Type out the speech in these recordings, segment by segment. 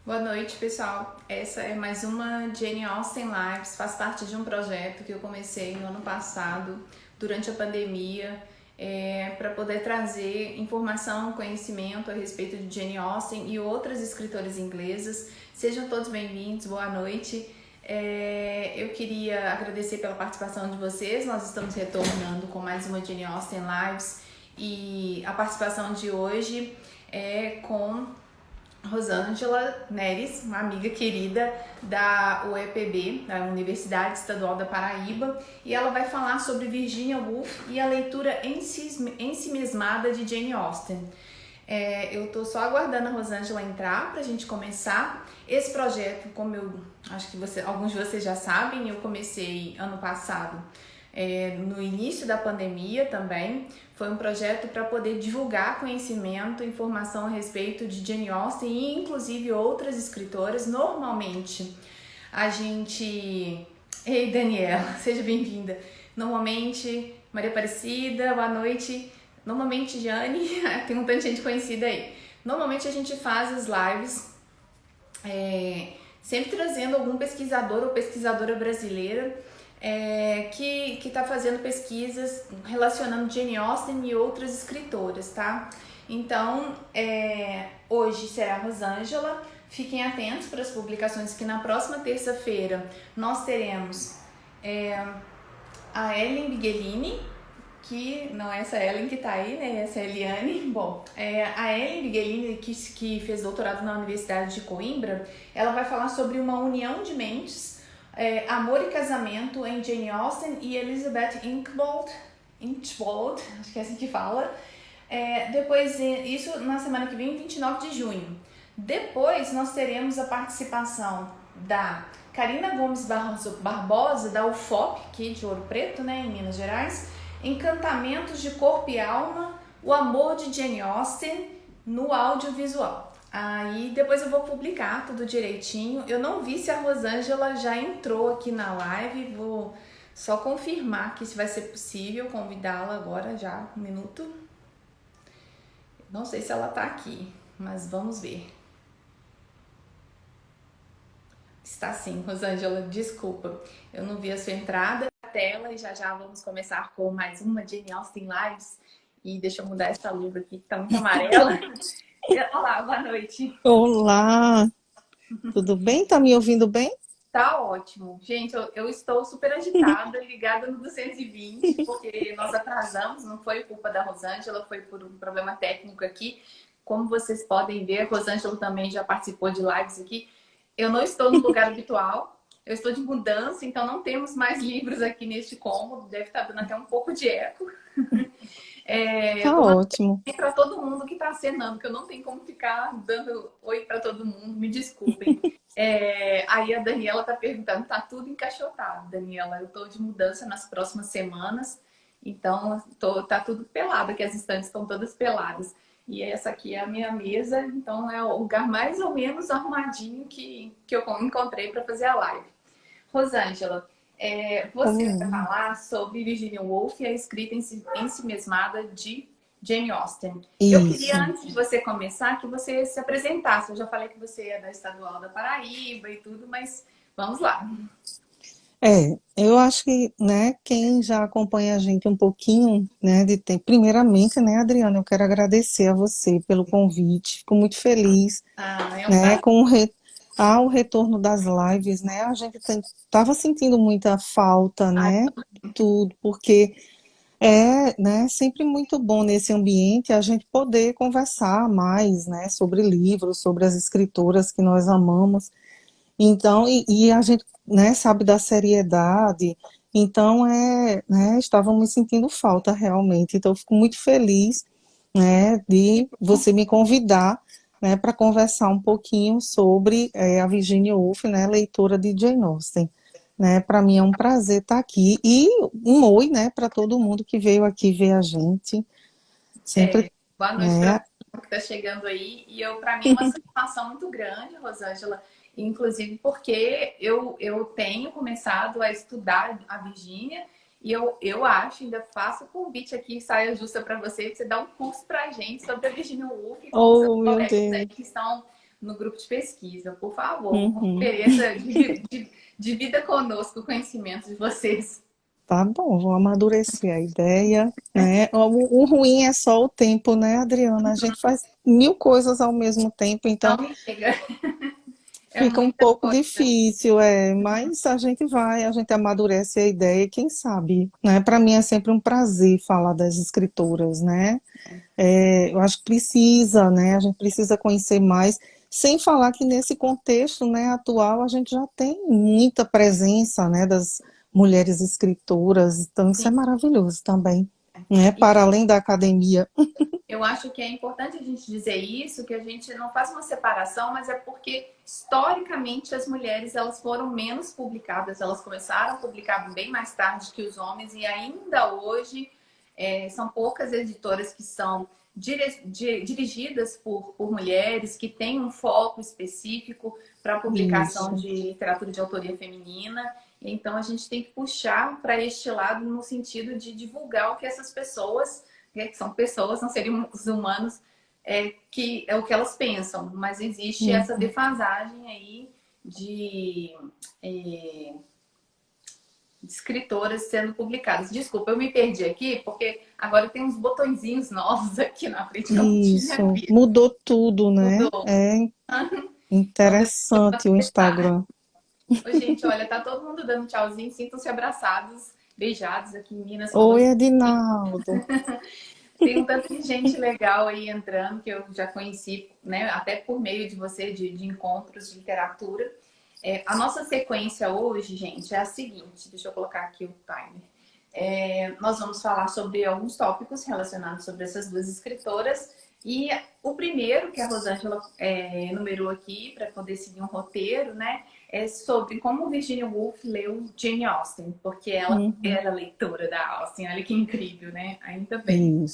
Boa noite, pessoal. Essa é mais uma Jane Austen Lives, faz parte de um projeto que eu comecei no ano passado, durante a pandemia, para poder trazer informação, conhecimento a respeito de Jane Austen e outras escritoras inglesas. Sejam todos bem-vindos, boa noite. Eu queria agradecer pela participação de vocês. Nós estamos retornando com mais uma Jane Austen Lives e a participação de hoje é com Rosângela Neres, uma amiga querida da UEPB, da Universidade Estadual da Paraíba, e ela vai falar sobre Virginia Woolf e a leitura ensimesmada de Jane Austen. Eu tô só aguardando a Rosângela entrar para a gente começar. Esse projeto, como eu acho que alguns de vocês já sabem, eu comecei ano passado, no início da pandemia também. Foi um projeto para poder divulgar conhecimento, informação a respeito de Jane Austen e inclusive outras escritoras. Normalmente a gente... Ei, Daniela, seja bem-vinda. Normalmente, Maria Aparecida, boa noite. Normalmente, Jane, tem um tanto de gente conhecida aí. Normalmente a gente faz as lives sempre trazendo algum pesquisador ou pesquisadora brasileira que está fazendo pesquisas relacionando Jane Austen e outras escritoras, tá? Então, hoje será a Rosângela. Fiquem atentos para as publicações que na próxima terça-feira nós teremos a Ellen Bigelini, que não é essa Ellen que tá aí, né? Essa é a Eliane. Bom, a Ellen Bigelini, que fez doutorado na Universidade de Coimbra, ela vai falar sobre uma união de mentes, amor e casamento em Jane Austen e Elizabeth Inchbald, acho que é assim que fala. Depois, isso na semana que vem, 29 de junho. Depois, nós teremos a participação da Karina Gomes Barbosa, da UFOP, aqui de Ouro Preto, né, em Minas Gerais. Encantamentos de Corpo e Alma, o amor de Jane Austen no audiovisual. Aí depois eu vou publicar tudo direitinho. Eu não vi se a Rosângela já entrou aqui na live, vou só confirmar que se vai ser possível convidá-la agora já, um minuto. Não sei se ela tá aqui, mas vamos ver. Está sim, Rosângela, desculpa, eu não vi a sua entrada. Tela e já vamos começar com mais uma Jane Austen Lives. E deixa eu mudar essa luz aqui que tá muito amarela. Olá, boa noite. Olá, tudo bem? Tá me ouvindo bem? Tá ótimo. Gente, eu estou super agitada, ligada no 220, porque nós atrasamos, não foi culpa da Rosângela, foi por um problema técnico aqui. Como vocês podem ver, a Rosângela também já participou de lives aqui. Eu não estou no lugar habitual. Eu estou de mudança, então não temos mais livros aqui neste cômodo. Deve estar dando até um pouco de eco. Tá ótimo. Para todo mundo que está acenando, que eu não tenho como ficar dando oi para todo mundo, me desculpem. Aí a Daniela está perguntando, tá tudo encaixotado, Daniela. Eu estou de mudança nas próximas semanas, então tá tudo pelado, que as estantes estão todas peladas. E essa aqui é a minha mesa, então é o lugar mais ou menos arrumadinho que eu encontrei para fazer a live. Rosângela, você vai Olá. falar sobre Virginia Woolf e a escrita ensimesmada de Jane Austen. Eu queria, Isso. antes de você começar, que você se apresentasse. Eu já falei que você é da Estadual da Paraíba e tudo, mas vamos lá. Eu acho que, né, quem já acompanha a gente um pouquinho, né, de tempo, primeiramente, né, Adriana, eu quero agradecer a você pelo convite, fico muito feliz, Ah, é um né, prazer. com ao retorno das lives, né, a gente estava sentindo muita falta, Ai, né, de tudo, porque né, sempre muito bom nesse ambiente a gente poder conversar mais, né, sobre livros, sobre as escritoras que nós amamos. Então, e a gente, né, sabe da seriedade. Então, né, estávamos sentindo falta realmente. Então, eu fico muito feliz, né, de você me convidar, né, para conversar um pouquinho sobre a Virginia Woolf, né, leitora de Jane Austen. Né, para mim é um prazer estar aqui e um oi, né, para todo mundo que veio aqui ver a gente. Sempre, boa noite para né, todo mundo que está chegando aí. E para mim é uma satisfação muito grande, Rosângela, inclusive porque eu tenho começado a estudar a Virgínia e eu acho, ainda faço o convite aqui, saia justa para você dar um curso para a gente sobre a Virginia Woolf com seus oh meu colegas aí Deus. que estão no grupo de pesquisa, por favor. Uhum. Ofereça, divida conosco o conhecimento de vocês. Tá bom, vou amadurecer a ideia, né? O ruim é só o tempo, né, Adriana? A gente faz mil coisas ao mesmo tempo, Não então me liga, é fica um muita pouco coisa. difícil, mas a gente vai, a gente amadurece a ideia, e quem sabe, né? Para mim é sempre um prazer falar das escritoras, né? Eu acho que precisa, né? A gente precisa conhecer mais, sem falar que nesse contexto, né, atual a gente já tem muita presença, né, das mulheres escritoras, então isso Sim. é maravilhoso também, né? E Para além da academia. eu acho que é importante a gente dizer isso, que a gente não faz uma separação, mas é porque historicamente as mulheres elas foram menos publicadas, elas começaram a publicar bem mais tarde que os homens e ainda hoje são poucas editoras que são dirigidas por mulheres, que têm um foco específico para publicação Isso. de literatura de autoria feminina. Então a gente tem que puxar para este lado no sentido de divulgar o que essas pessoas, né, que são pessoas, não seriam os humanos, que é o que elas pensam, mas existe essa Uhum. defasagem aí de, é, de escritoras sendo publicadas. Desculpa, eu me perdi aqui, porque agora tem uns botõezinhos novos aqui na frente que eu não tinha Isso, visto. mudou tudo, né? Mudou. É Então, depois eu vou interessante o acessar. Instagram. Ô, gente, olha, tá todo mundo dando tchauzinho, sintam-se abraçados, beijados aqui em Minas, Oi, falou. Edinaldo. Tem um tanto de gente legal aí entrando que eu já conheci, né, até por meio de você, de encontros de literatura. A nossa sequência hoje, gente, é a seguinte: deixa eu colocar aqui o timer. Nós vamos falar sobre alguns tópicos relacionados sobre essas duas escritoras. E o primeiro que a Rosângela numerou aqui, para poder seguir um roteiro, né, é sobre como Virginia Woolf leu Jane Austen, porque ela Uhum. era leitora da Austen. Olha que incrível, né? Ainda bem.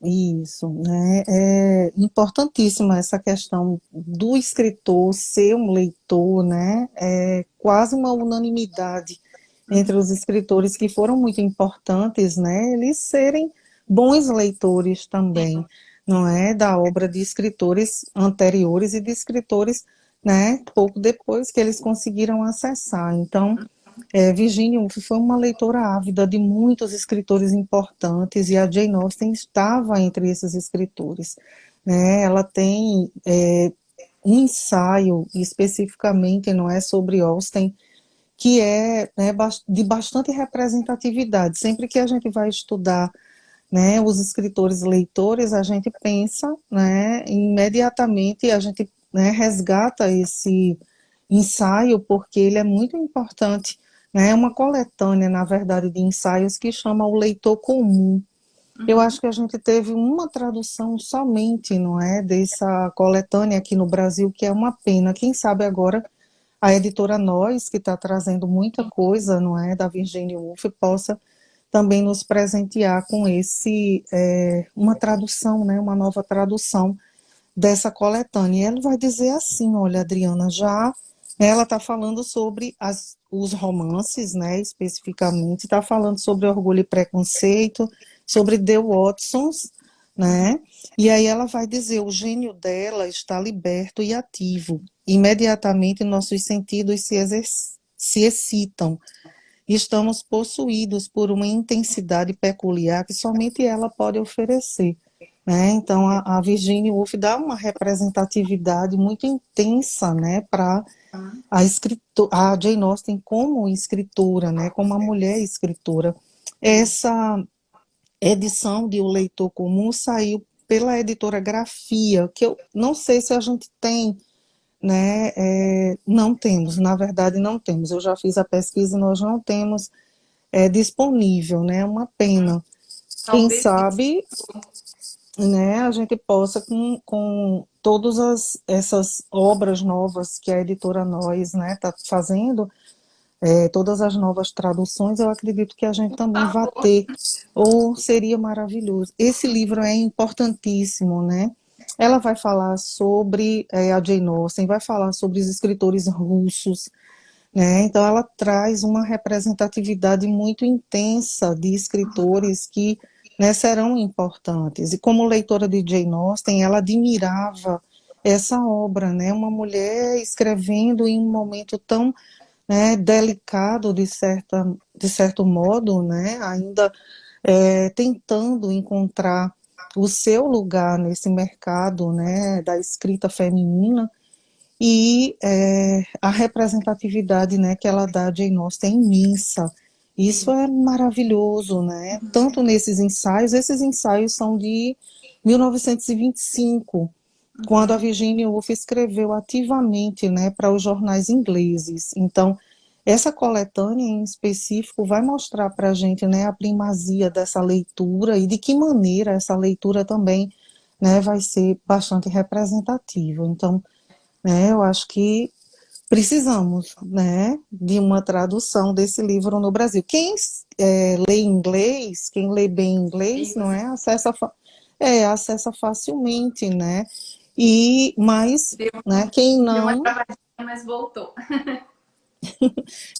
Isso, né? É importantíssima essa questão do escritor ser um leitor, né? É quase uma unanimidade entre os escritores que foram muito importantes, né? Eles serem bons leitores também, não é? Da obra de escritores anteriores e de escritores, né? Pouco depois que eles conseguiram acessar. Então, Virginia Woolf foi uma leitora ávida de muitos escritores importantes e a Jane Austen estava entre esses escritores, né? Ela tem um ensaio especificamente, não é, sobre Austen, que é, né, de bastante representatividade. Sempre que a gente vai estudar, né, os escritores leitores, a gente pensa, né, imediatamente a gente, né, resgata esse ensaio porque ele é muito importante, né, é uma coletânea, na verdade, de ensaios que chama O Leitor Comum. Eu Uhum. acho que a gente teve uma tradução somente, não é, dessa coletânea aqui no Brasil, que é uma pena. Quem sabe agora a editora Nós, que está trazendo muita coisa, não é, da Virginia Woolf, possa também nos presentear com uma tradução, né, uma nova tradução dessa coletânea. E ela vai dizer assim, olha, Adriana, já ela está falando sobre os romances, né, especificamente, está falando sobre Orgulho e Preconceito, sobre The Watsons, né, e aí ela vai dizer, o gênio dela está liberto e ativo. Imediatamente nossos sentidos se excitam. Estamos possuídos por uma intensidade peculiar que somente ela pode oferecer, né? Então, a Virginia Woolf dá uma representatividade muito intensa, né, para a Jane Austen como escritora, né, como uma mulher escritora. Essa edição de O Leitor Comum saiu pela editora Grafia, que eu não sei se a gente tem, né, não temos, na verdade não temos. Eu já fiz a pesquisa e nós não temos disponível, né, é uma pena. Quem Talvez no sabe, né, a gente possa, com todas essas obras novas que a editora Nós, né, está fazendo, todas as novas traduções, eu acredito que a gente também vai favor. ter, ou seria maravilhoso. Esse livro é importantíssimo, né? Ela vai falar sobre a Jane Austen, vai falar sobre os escritores russos, né? Então ela traz uma representatividade muito intensa de escritores que, né, serão importantes. E como leitora de Jane Austen, ela admirava essa obra, né? Uma mulher escrevendo em um momento tão, né, delicado de certo modo, né? Ainda tentando encontrar o seu lugar nesse mercado, né, da escrita feminina e a representatividade, né, que ela dá a Jane Austen é imensa. Isso Sim. é maravilhoso, né? Tanto nesses ensaios, esses ensaios são de 1925, quando a Uhum. Virginia Woolf escreveu ativamente, né, para os jornais ingleses. Então, essa coletânea em específico vai mostrar para a gente, né, a primazia dessa leitura e de que maneira essa leitura também, né, vai ser bastante representativa. Então, né, eu acho que precisamos, né, de uma tradução desse livro no Brasil. Quem lê inglês, quem lê bem inglês, não Isso. é, acessa facilmente, né? Mas, Deu, né, quem deu uma não, travadinha, mas voltou.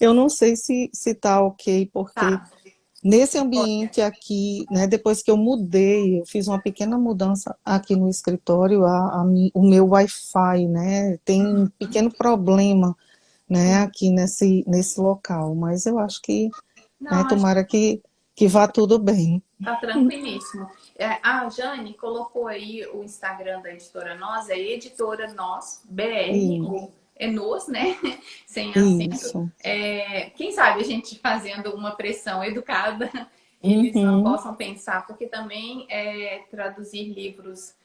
eu não sei se tá ok, porque Tá. nesse ambiente aqui, né, depois que eu mudei, eu fiz uma pequena mudança aqui no escritório, o meu Wi-Fi, né, tem um pequeno problema, né, Sim. aqui nesse local, mas eu acho que, né, Não, acho tomara que vá tudo bem. Tá tranquilíssimo. A Jane colocou aí o Instagram da editora Nós, é editora Nós, BR, E, ou é Nós, né? Sem acento. isso. Quem sabe a gente fazendo uma pressão educada, eles não Uhum, possam pensar, porque também traduzir livros,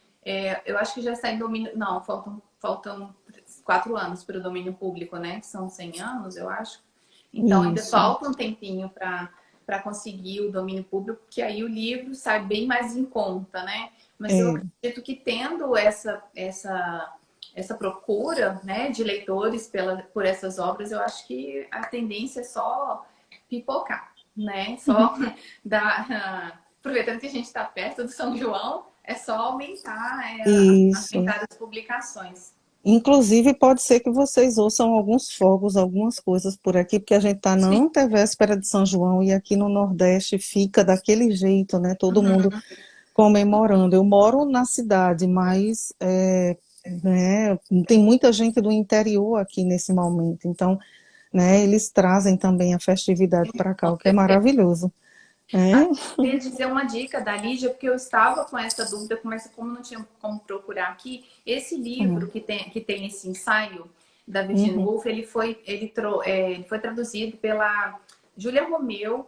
eu acho que já está em domínio. Não, faltam 4 anos para o domínio público, né? Que são 100 anos, eu acho. Então ainda isso. falta um tempinho para conseguir o domínio público, que aí o livro sai bem mais em conta, né? Mas eu É, acredito que tendo essa procura, né, de leitores por essas obras, eu acho que a tendência é só pipocar, né? Só dar, aproveitando que a gente está perto do São João, é só aumentar, isso. aumentar as publicações. Inclusive, pode ser que vocês ouçam alguns fogos, algumas coisas por aqui, porque a gente está na Sim. antevéspera de São João e aqui no Nordeste fica daquele jeito, né? Todo mundo Uhum. comemorando. Eu moro na cidade, mas né, tem muita gente do interior aqui nesse momento, então, né, eles trazem também a festividade para cá, o que é maravilhoso. Ah, É? eu queria dizer uma dica da Lídia, porque eu estava com essa dúvida, mas como não tinha como procurar aqui, esse livro Hum, que tem esse ensaio da Virginia uhum. Woolf, ele foi traduzido pela Júlia Romeu,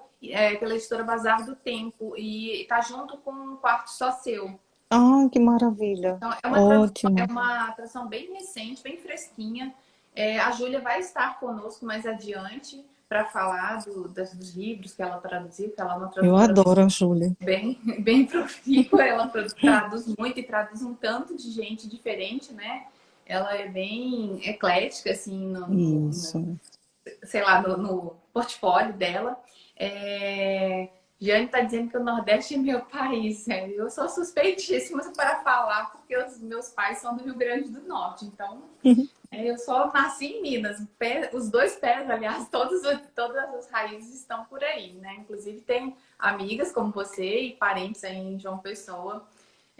pela editora Bazar do Tempo, e está junto com Um Quarto Só Seu. Ah, que maravilha. Então, é Ótimo. uma tradução bem recente, bem fresquinha. A Júlia vai estar conosco mais adiante para falar dos livros que ela traduziu, que ela é uma Eu tradutora adoro a Júlia. bem, bem profícua, ela traduz muito e traduz um tanto de gente diferente, né? Ela é bem eclética, assim, Isso. sei lá, no portfólio dela. É... Jane está dizendo que o Nordeste é meu país. Eu sou suspeitíssima para falar, porque os meus pais são do Rio Grande do Norte. Então, eu só nasci em Minas. Os dois pés, aliás, todas as raízes estão por aí, né? Inclusive, tem amigas como você e parentes aí em João Pessoa.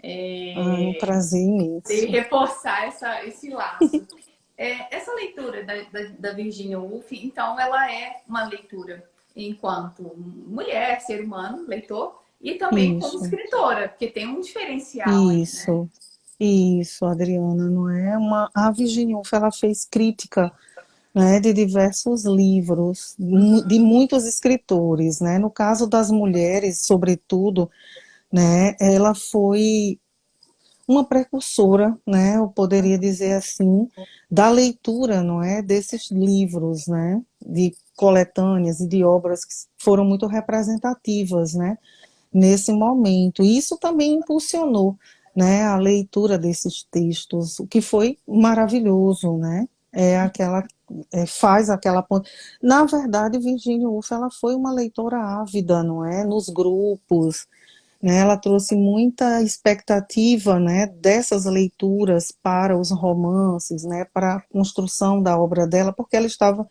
Ah, é um É, prazer de imenso. reforçar esse laço. Essa leitura da Virginia Woolf, então, ela é uma leitura enquanto mulher, ser humano, leitor, e também como Isso, escritora, porque tem um diferencial aí, né? isso, isso, Adriana, não é a Virginia Woolf, ela fez crítica, né, de diversos livros, de muitos escritores, né, no caso das mulheres, sobretudo, né, ela foi uma precursora, né, eu poderia dizer assim, da leitura, não é, desses livros, né, de coletâneas e de obras que foram muito representativas, né, nesse momento. E isso também impulsionou, né, a leitura desses textos, o que foi maravilhoso, né, faz aquela ponte. Na verdade, Virginia Woolf, ela foi uma leitora ávida, não é, nos grupos, né? Ela trouxe muita expectativa, né, dessas leituras para os romances, né, para a construção da obra dela, porque ela estava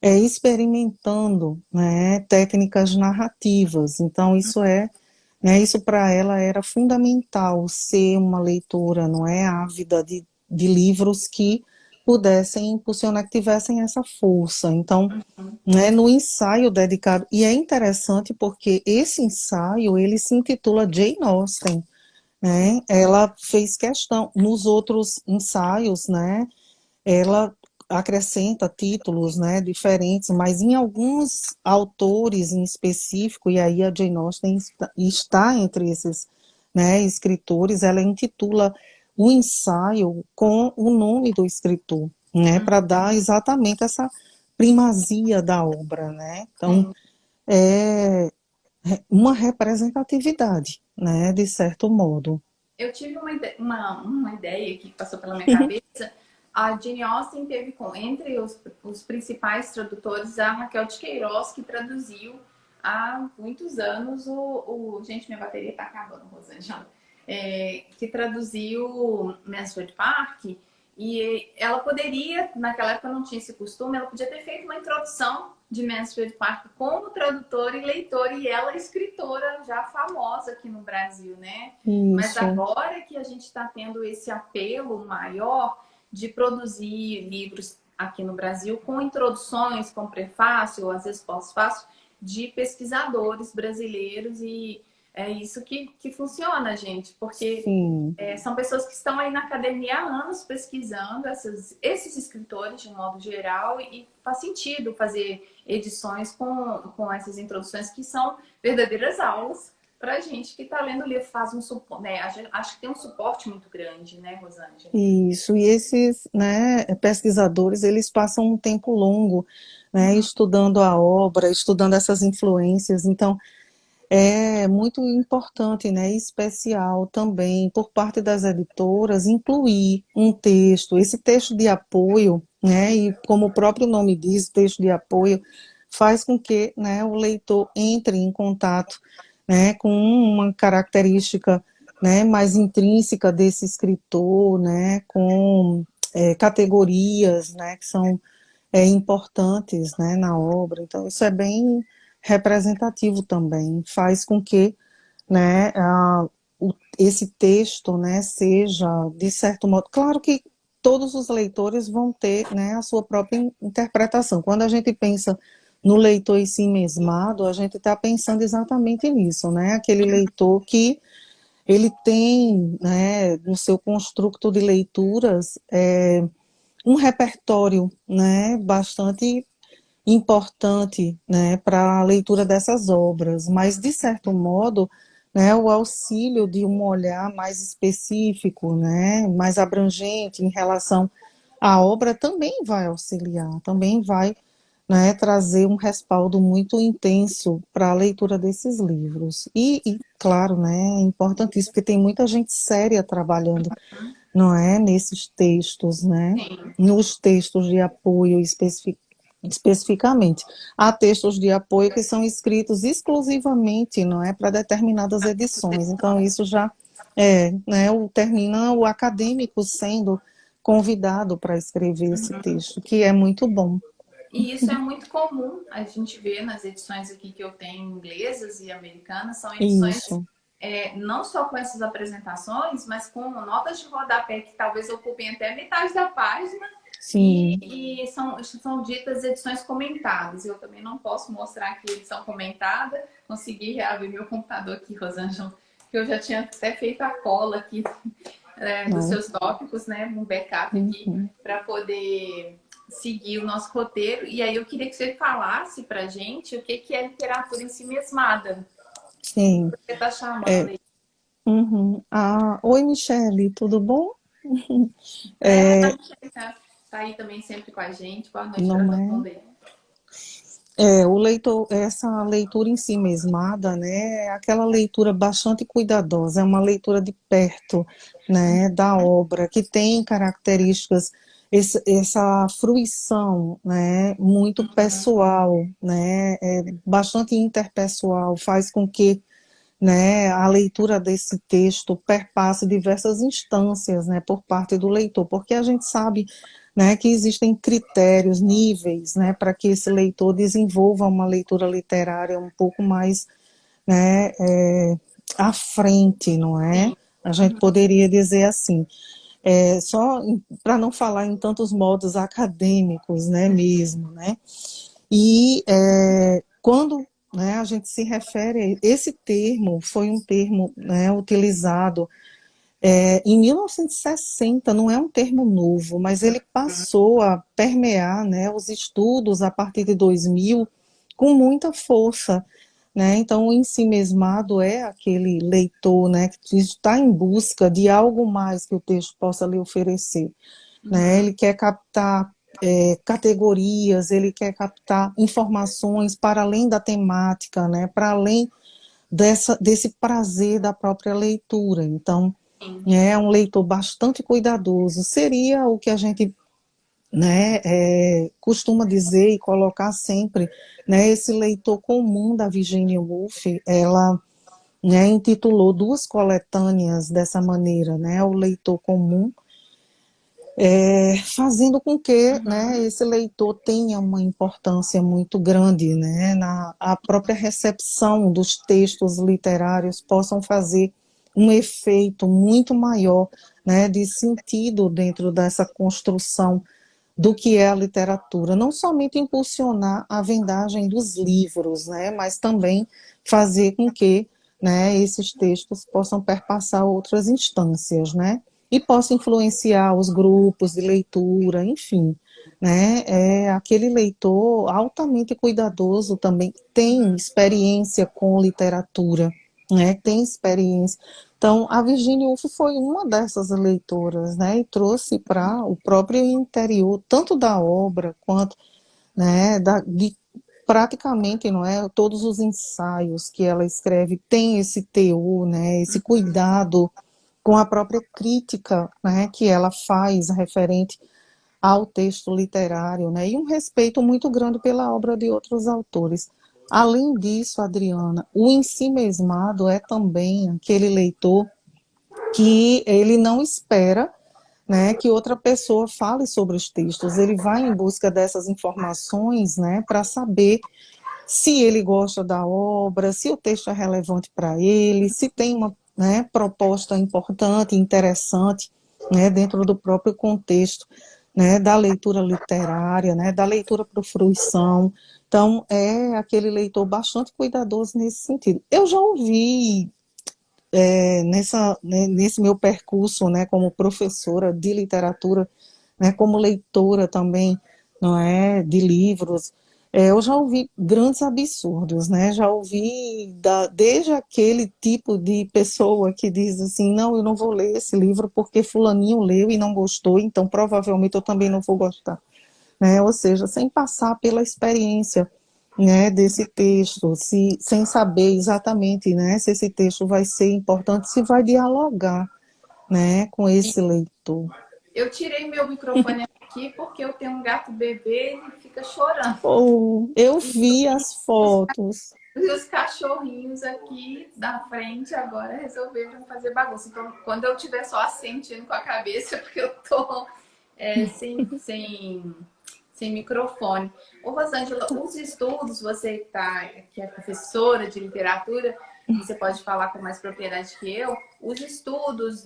experimentando, né, técnicas narrativas. Então isso para ela era fundamental ser uma leitora, não é, ávida de livros que pudessem impulsionar, que tivessem essa força. Então, Uhum. né, no ensaio dedicado, e é interessante porque esse ensaio, ele se intitula Jane Austen, né? Ela fez questão, nos outros ensaios, né, ela acrescenta títulos, né, diferentes, mas em alguns autores em específico, e aí a Jane Austen está entre esses, né, escritores, ela intitula o ensaio com o nome do escritor, né, para dar exatamente essa primazia da obra, né? Então, Sim. é uma representatividade, né, de certo modo. Eu tive uma ideia aqui que passou pela minha cabeça. A Jane Austen teve entre os principais tradutores a Raquel de Queiroz, que traduziu há muitos anos Gente, minha bateria está acabando, Rosângela. Que traduziu Mansfield Park. E ela poderia, naquela época não tinha esse costume, ela podia ter feito uma introdução de Mansfield Park como tradutora e leitora, e ela é escritora já famosa aqui no Brasil, né? Mas Isso, agora que a gente está tendo esse apelo maior de produzir livros aqui no Brasil com introduções, com prefácio, ou às vezes pós-fácio, de pesquisadores brasileiros, e é isso que funciona, gente, porque sim. são pessoas que estão aí na academia há anos pesquisando esses escritores de um modo geral, e faz sentido fazer edições com essas introduções que são verdadeiras aulas para a gente que está lendo o livro, faz um suporte, né? Acho que tem um suporte muito grande, né, Rosângela? Isso, e esses, né, pesquisadores, eles passam um tempo longo, né, Uhum. estudando a obra, estudando essas influências, então é muito importante, né, e especial também, por parte das editoras, incluir um texto, esse texto de apoio, né, e como o próprio nome diz, texto de apoio, faz com que, né, o leitor entre em contato, né, com uma característica, né, mais intrínseca desse escritor, né, com categorias, né, que são importantes, né, na obra. Então, isso é bem representativo também, faz com que, né, esse texto, né, seja, de certo modo, claro que todos os leitores vão ter, né, a sua própria interpretação. Quando a gente pensa no leitor em si mesmado, a gente está pensando exatamente nisso, né, aquele leitor que ele tem, né, no seu construto de leituras, um repertório, né, bastante importante, né, para a leitura dessas obras, mas de certo modo, né, o auxílio de um olhar mais específico, né, mais abrangente em relação à obra também vai auxiliar, também vai, né, trazer um respaldo muito intenso para a leitura desses livros. Claro, né, é importantíssimo, porque tem muita gente séria trabalhando, não é, nesses textos, né, Sim. nos textos de apoio especificamente. Há textos de apoio que são escritos exclusivamente, não é, para determinadas edições. Então isso já né, termina o acadêmico sendo convidado para escrever esse texto, que é muito bom. E isso é muito comum, a gente vê nas edições aqui que eu tenho, inglesas e americanas, são edições Isso, não só com essas apresentações, mas com notas de rodapé que talvez ocupem até metade da página, sim, e são ditas edições comentadas. Eu também não posso mostrar aqui a edição comentada, consegui reabrir meu computador aqui, Rosângela, que eu já tinha até feito a cola aqui dos né? seus tópicos, né? Um backup aqui Uhum. para poder seguir o nosso roteiro. E aí eu queria que você falasse pra gente o que é literatura em si mesmada. Sim, Você está chamando é, aí. uhum. Oi, Michele, tudo bom? A É, Michelle tá aí também sempre com a gente. Boa noite para não todo é? mundo aí. O leitor, essa leitura em si mesmada, né, é aquela leitura bastante cuidadosa, é uma leitura de perto, né, da obra, que tem características, essa fruição, né, muito pessoal, né, bastante interpessoal, faz com que, né, a leitura desse texto perpasse diversas instâncias, né, por parte do leitor, porque a gente sabe, né, que existem critérios, níveis, né, para que esse leitor desenvolva uma leitura literária um pouco mais, né, à frente, não é? Sim. A gente poderia dizer assim. só para não falar em tantos modos acadêmicos, né, mesmo, né? E quando, né, a gente se refere, esse termo foi um termo, né, utilizado em 1960, não é um termo novo, mas ele passou a permear, né, os estudos a partir de 2000 com muita força, né? Então, o ensimesmado é aquele leitor, né, que está em busca de algo mais que o texto possa lhe oferecer, né? Ele quer captar categorias, ele quer captar informações para além da temática, né? Para além desse prazer da própria leitura. Então, Sim. é um leitor bastante cuidadoso. Seria o que a gente, né, costuma dizer e colocar sempre, né, esse leitor comum da Virginia Woolf. Ela, né, intitulou duas coletâneas dessa maneira, né, o leitor comum, fazendo com que, né, esse leitor tenha uma importância muito grande, né, na a própria recepção dos textos literários possam fazer um efeito muito maior, né, de sentido dentro dessa construção do que é a literatura, não somente impulsionar a vendagem dos livros, né, mas também fazer com que, né, esses textos possam perpassar outras instâncias, né, e possa influenciar os grupos de leitura, enfim, né, aquele leitor altamente cuidadoso também tem experiência com literatura, né, tem experiência. Então, a Virginia Woolf foi uma dessas leitoras, né, e trouxe para o próprio interior, tanto da obra quanto, né, de praticamente, não é, todos os ensaios que ela escreve tem esse teor, né, esse cuidado com a própria crítica, né, que ela faz referente ao texto literário, né, e um respeito muito grande pela obra de outros autores. Além disso, Adriana, o ensimesmado é também aquele leitor que ele não espera, né, que outra pessoa fale sobre os textos. Ele vai em busca dessas informações, né, para saber se ele gosta da obra, se o texto é relevante para ele, se tem uma, né, proposta importante, interessante, né, dentro do próprio contexto, né, da leitura literária, né, da leitura para fruição. Então, é aquele leitor bastante cuidadoso nesse sentido. Eu já ouvi nesse meu percurso, né, como professora de literatura, né, como leitora também, não é, de livros, eu já ouvi grandes absurdos, né, já ouvi desde aquele tipo de pessoa que diz assim, não, eu não vou ler esse livro porque fulaninho leu e não gostou, então provavelmente eu também não vou gostar, né, ou seja, sem passar pela experiência, né, desse texto, sem saber exatamente, né, se esse texto vai ser importante, se vai dialogar, né, com esse leitor. Eu tirei meu microfone aqui porque eu tenho um gato bebê e ele fica chorando. Oh, eu vi as fotos. E os cachorrinhos aqui da frente agora resolveram fazer bagunça. Então, quando eu estiver só assentindo com a cabeça, porque eu tô sem microfone. Ô, Rosângela, os estudos, você que é professora de literatura, você pode falar com mais propriedade que eu, os estudos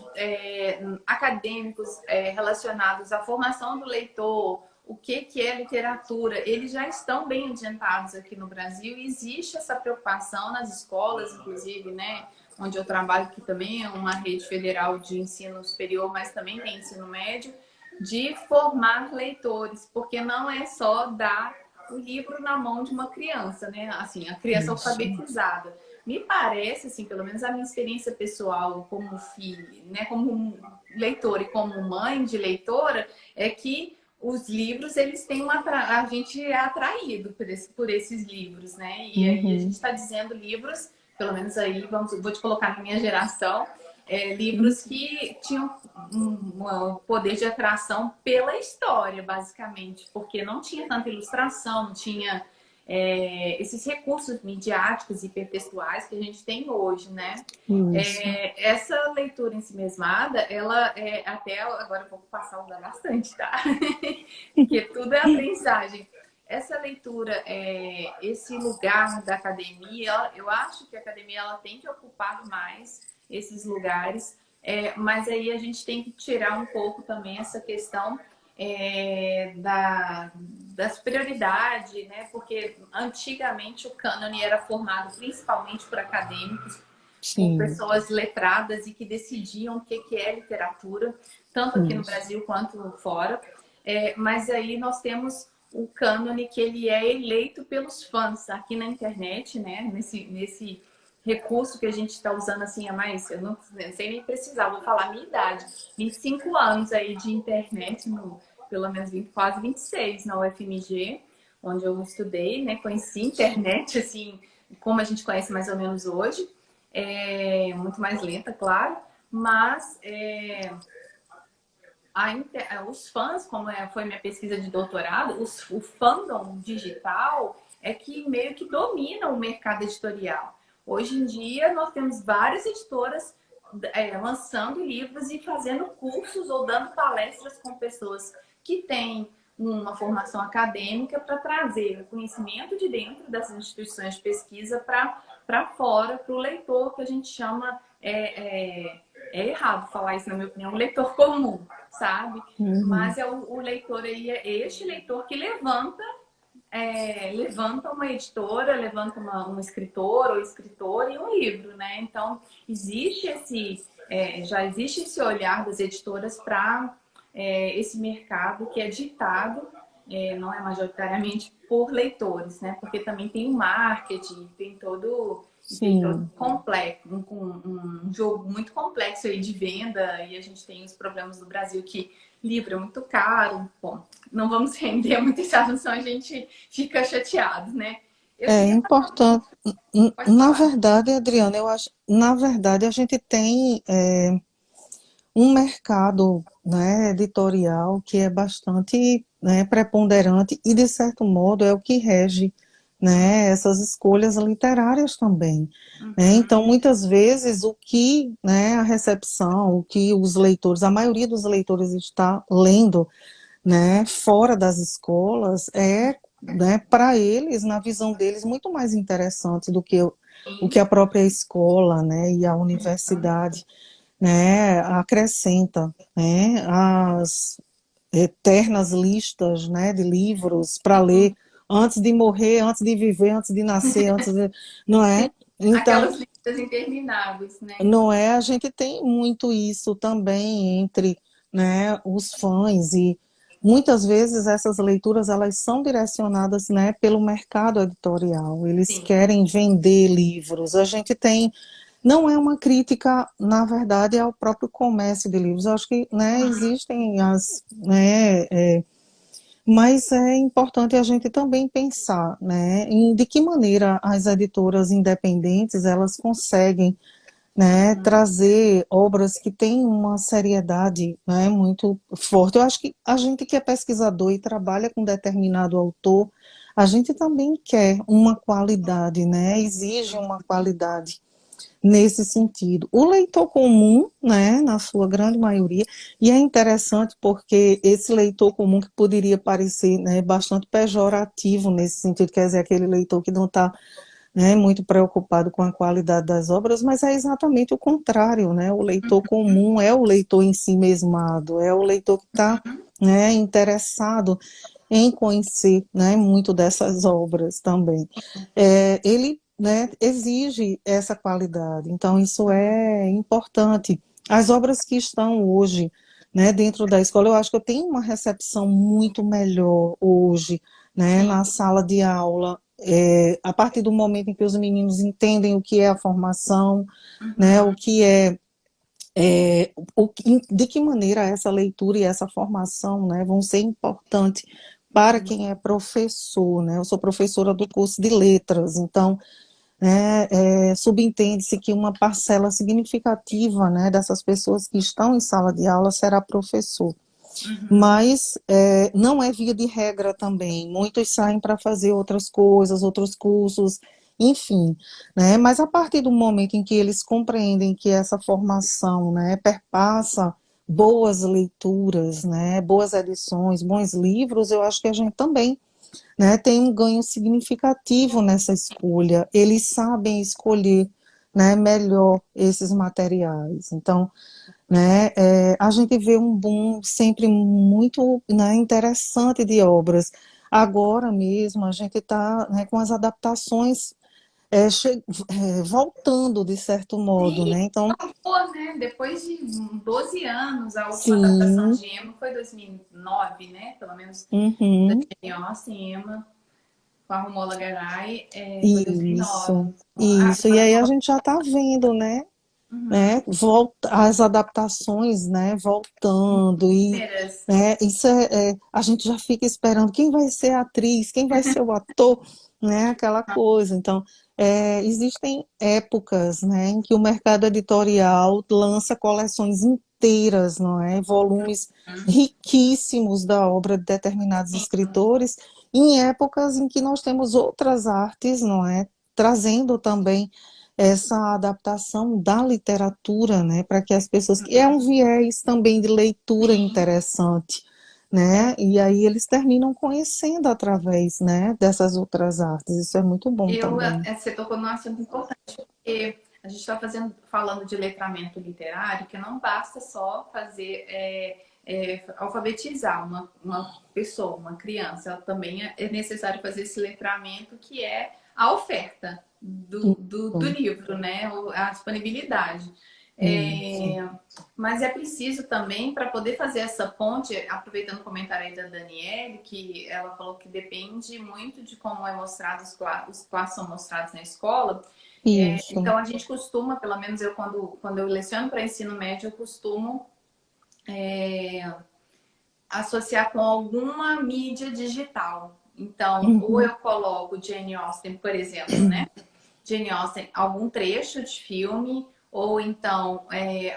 acadêmicos relacionados à formação do leitor, o que é literatura, eles já estão bem adiantados aqui no Brasil e existe essa preocupação nas escolas, inclusive, né? Onde eu trabalho, que também é uma rede federal de ensino superior, mas também tem ensino médio, de formar leitores, porque não é só dar o livro na mão de uma criança, né? Assim, a criança Isso. alfabetizada. Me parece, assim, pelo menos a minha experiência pessoal como filha, né, como leitora e como mãe de leitora, é que os livros, eles têm a gente é atraído por esses livros, né? E aí a gente Uhum. está dizendo livros, pelo menos aí, vou te colocar na minha geração, livros que tinham um poder de atração pela história, basicamente, porque não tinha tanta ilustração, não tinha esses recursos midiáticos e hipertextuais que a gente tem hoje, né? Isso. Essa leitura ensimesmada, ela até agora eu vou passar a usar bastante, tá? Porque tudo é aprendizagem. Essa leitura, esse lugar da academia, eu acho que a academia ela tem que ocupar mais esses lugares, Mas aí a gente tem que tirar um pouco também essa questão das prioridades, né? Porque antigamente o cânone era formado principalmente por acadêmicos, por Sim, pessoas letradas e que decidiam o que é literatura, tanto aqui no isso. Brasil quanto fora. Mas aí nós temos o cânone que ele é eleito pelos fãs aqui na internet, né? Nesse recurso que a gente está usando assim a mais, eu não sei nem precisar, vou falar a minha idade, 25 anos aí de internet, pelo menos 20, quase 26 na UFMG, onde eu estudei, né? Conheci internet assim, como a gente conhece mais ou menos hoje, muito mais lenta, claro, mas os fãs, como foi minha pesquisa de doutorado, o fandom digital é que meio que domina o mercado editorial. Hoje em dia, nós temos várias editoras lançando livros e fazendo cursos ou dando palestras com pessoas que têm uma formação acadêmica para trazer o conhecimento de dentro dessas instituições de pesquisa para fora, para o leitor, que a gente chama, é errado falar isso, na minha opinião, um leitor comum, sabe? Uhum. Mas o leitor aí, é este leitor que levanta uma editora, levanta um escritor ou escritor e um livro, né? Então, já existe esse olhar das editoras para esse mercado que é ditado, não é majoritariamente por leitores, né? Porque também tem o marketing, tem todo Sim. complexo, um jogo muito complexo aí de venda, e a gente tem os problemas do Brasil que livro é muito caro. Bom, não vamos render muito esse assunto, senão a gente fica chateado, né? Eu É queria. importante. Pode Na falar. verdade, Adriana, eu acho, na verdade, a gente tem um mercado, né, editorial que é bastante, né, preponderante e, de certo modo, é o que rege, né, essas escolhas literárias também. Né? Uhum, Então, muitas vezes, o que, né, a recepção, o que os leitores, a maioria dos leitores está lendo, né, fora das escolas, né, para eles, na visão deles, muito mais interessante do que o que sim. a própria escola, né, e a universidade, né, acrescenta, né, as eternas listas, né, de livros para ler antes de morrer, antes de viver, antes de nascer, não Sim. é? Então, Aquelas listas intermináveis, né? não é? A gente tem muito isso também entre, né, os fãs e muitas vezes essas leituras elas são direcionadas, né, pelo mercado editorial. Eles Sim. querem vender livros. A gente tem não é uma crítica, na verdade, ao próprio comércio de livros. Eu acho que, né, existem mas é importante a gente também pensar, né, em de que maneira as editoras independentes elas conseguem, né, trazer obras que têm uma seriedade, né, muito forte. Eu acho que a gente que é pesquisador e trabalha com determinado autor, a gente também quer uma qualidade, né, exige uma qualidade nesse sentido. O leitor comum, né, na sua grande maioria, e é interessante porque esse leitor comum que poderia parecer, né, bastante pejorativo nesse sentido, quer dizer, aquele leitor que não está, né, muito preocupado com a qualidade das obras, mas é exatamente o contrário, né? O leitor comum é o leitor em si mesmado, é o leitor que está, né, interessado em conhecer, né, muito dessas obras também. Ele, né, exige essa qualidade, então isso é importante. As obras que estão hoje, né, dentro da escola, eu acho que eu tenho uma recepção muito melhor hoje, né, Sim. na sala de aula, a partir do momento em que os meninos entendem o que é a formação, né, Uhum. de que maneira essa leitura e essa formação, né, vão ser importantes para quem é professor, né? Eu sou professora do curso de letras, então, né, subentende-se que uma parcela significativa, né, dessas pessoas que estão em sala de aula será professor. Uhum. Mas não é via de regra também. Muitos saem para fazer outras coisas, outros cursos, enfim, né? Mas a partir do momento em que eles compreendem que essa formação, né, perpassa boas leituras, né, boas edições, bons livros, eu acho que a gente também, né, tem um ganho significativo nessa escolha. Eles sabem escolher, né, melhor esses materiais. Então, né? A gente vê um boom sempre muito, né, interessante de obras. Agora mesmo a gente está, né, com as adaptações voltando de certo modo, Sim, né? Então, pô, né? Depois de 12 anos, a última adaptação sim, de Emma foi 2009, né? Pelo menos da uhum, Jane Austen, Emma, com a Romola Garai, foi 2009. isso, isso. E Agora, aí a gente já está vendo, né, uhum, volta, as adaptações, né, voltando e inúmeras. né, isso a gente já fica esperando quem vai ser a atriz, quem vai ser o ator, né, aquela coisa. Então, existem épocas, né, em que o mercado editorial lança coleções inteiras, não é, volumes riquíssimos da obra de determinados escritores, em épocas em que nós temos outras artes, não é, trazendo também essa adaptação da literatura, né, para que as pessoas, que é um viés também de leitura Sim, interessante, né, e aí eles terminam conhecendo através, né, dessas outras artes, isso é muito bom também. você tocou num assunto importante, porque a gente está falando de letramento literário, que não basta só fazer, alfabetizar uma pessoa, uma criança, ela também é necessário fazer esse letramento que é a oferta do Isso, livro, né? A disponibilidade. isso. É, mas é preciso também, para poder fazer essa ponte, aproveitando o comentário aí da Daniele, que ela falou que depende muito de como é mostrado, os classes são mostrados na escola. Isso. Então, a gente costuma, pelo menos eu, quando eu leciono para ensino médio, eu costumo associar com alguma mídia digital. Então, ou Uhum. eu coloco Jane Austen, por exemplo, né? Jane Austen, algum trecho de filme ou então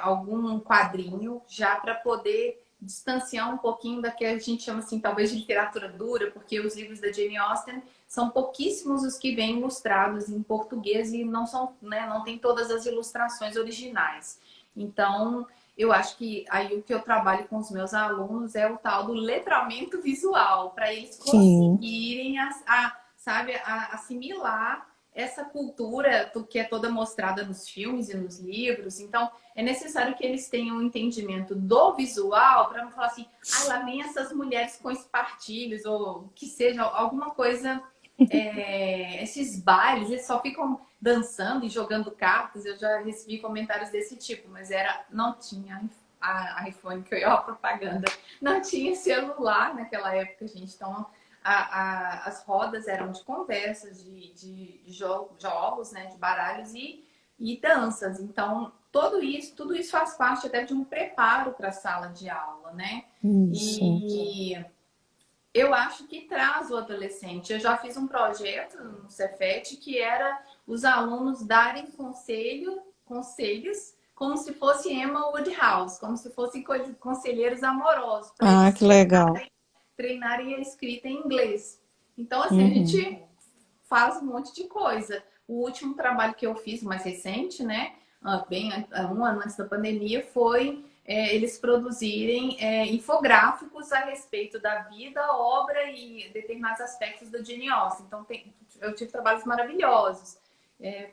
algum quadrinho, já para poder distanciar um pouquinho da que a gente chama assim, talvez de literatura dura, porque os livros da Jane Austen são pouquíssimos os que vêm ilustrados em português e não são, né, não tem todas as ilustrações originais. Então, eu acho que aí o que eu trabalho com os meus alunos é o tal do letramento visual, para eles Sim, conseguirem, sabe, assimilar essa cultura que é toda mostrada nos filmes e nos livros. Então, é necessário que eles tenham um entendimento do visual para não falar assim, ah, lá vem essas mulheres com espartilhos, ou que seja alguma coisa. Esses bailes, eles só ficam dançando e jogando cartas. Eu já recebi comentários desse tipo, mas não tinha a iPhone que eu ia a propaganda, não tinha celular naquela época, gente. Então as rodas eram de conversas, de jogos, né, de baralhos e danças. Então, tudo isso faz parte até de um preparo para a sala de aula, né? isso. E eu acho que traz o adolescente. Eu já fiz um projeto no Cefet que era os alunos darem conselhos como se fosse Emma Woodhouse, como se fossem conselheiros amorosos, para Ah, eles que legal. treinarem a escrita em inglês. Então, assim, a Uhum. gente faz um monte de coisa. O último trabalho que eu fiz, mais recente, né, bem um ano antes da pandemia, foi eles produzirem infográficos a respeito da vida, obra e determinados aspectos da Jane Austen. Então, eu tive trabalhos maravilhosos.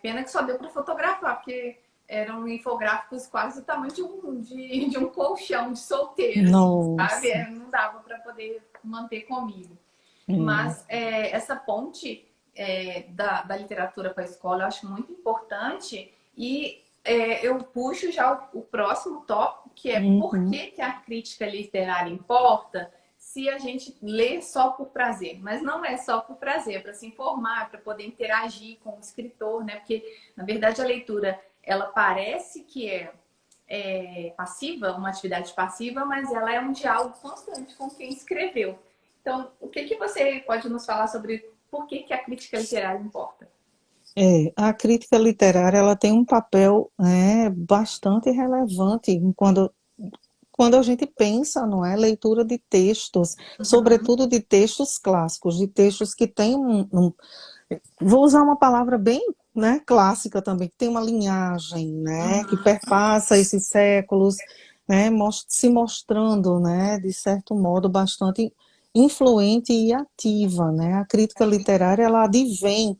Pena que só deu para fotografar, porque eram infográficos quase do tamanho de um colchão de solteiro, assim, sabe? Nossa. Não dava para poder manter comigo. É. Mas essa ponte da literatura para a escola eu acho muito importante e eu puxo já o próximo tópico, que é por Uhum. que a crítica literária importa se a gente lê só por prazer. Mas não é só por prazer, é para se informar, para poder interagir com o escritor, né? Porque, na verdade, a leitura, ela parece que é passiva, uma atividade passiva, mas ela é um diálogo constante com quem escreveu. Então, o que você pode nos falar sobre por que a crítica literária importa? A crítica literária ela tem um papel, né, bastante relevante quando a gente pensa, não é, leitura de textos, Uhum. sobretudo de textos clássicos, de textos que têm vou usar uma palavra bem, né, clássica também, que tem uma linhagem, né, que Uhum. perpassa esses séculos, né, se mostrando, né, de certo modo bastante influente e ativa, né? A crítica literária ela advém,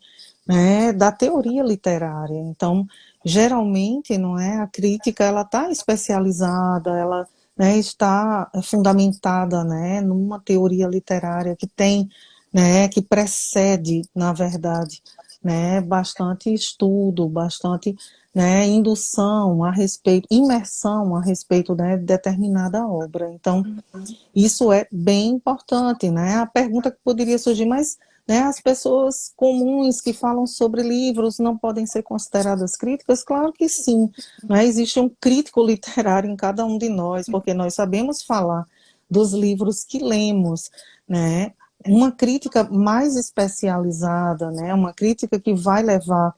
né, da teoria literária. Então, geralmente, não é, a crítica ela está especializada, ela, né, está fundamentada, né, numa teoria literária que tem, né, que precede, na verdade, né, bastante estudo, bastante, né, indução a respeito, imersão a respeito, né, de determinada obra. Então, Uhum. isso é bem importante, né? A pergunta que poderia surgir, mas, né, as pessoas comuns que falam sobre livros não podem ser consideradas críticas? Claro que sim, né? Existe um crítico literário em cada um de nós, porque nós sabemos falar dos livros que lemos, né? Uma crítica mais especializada, né? Uma crítica que vai levar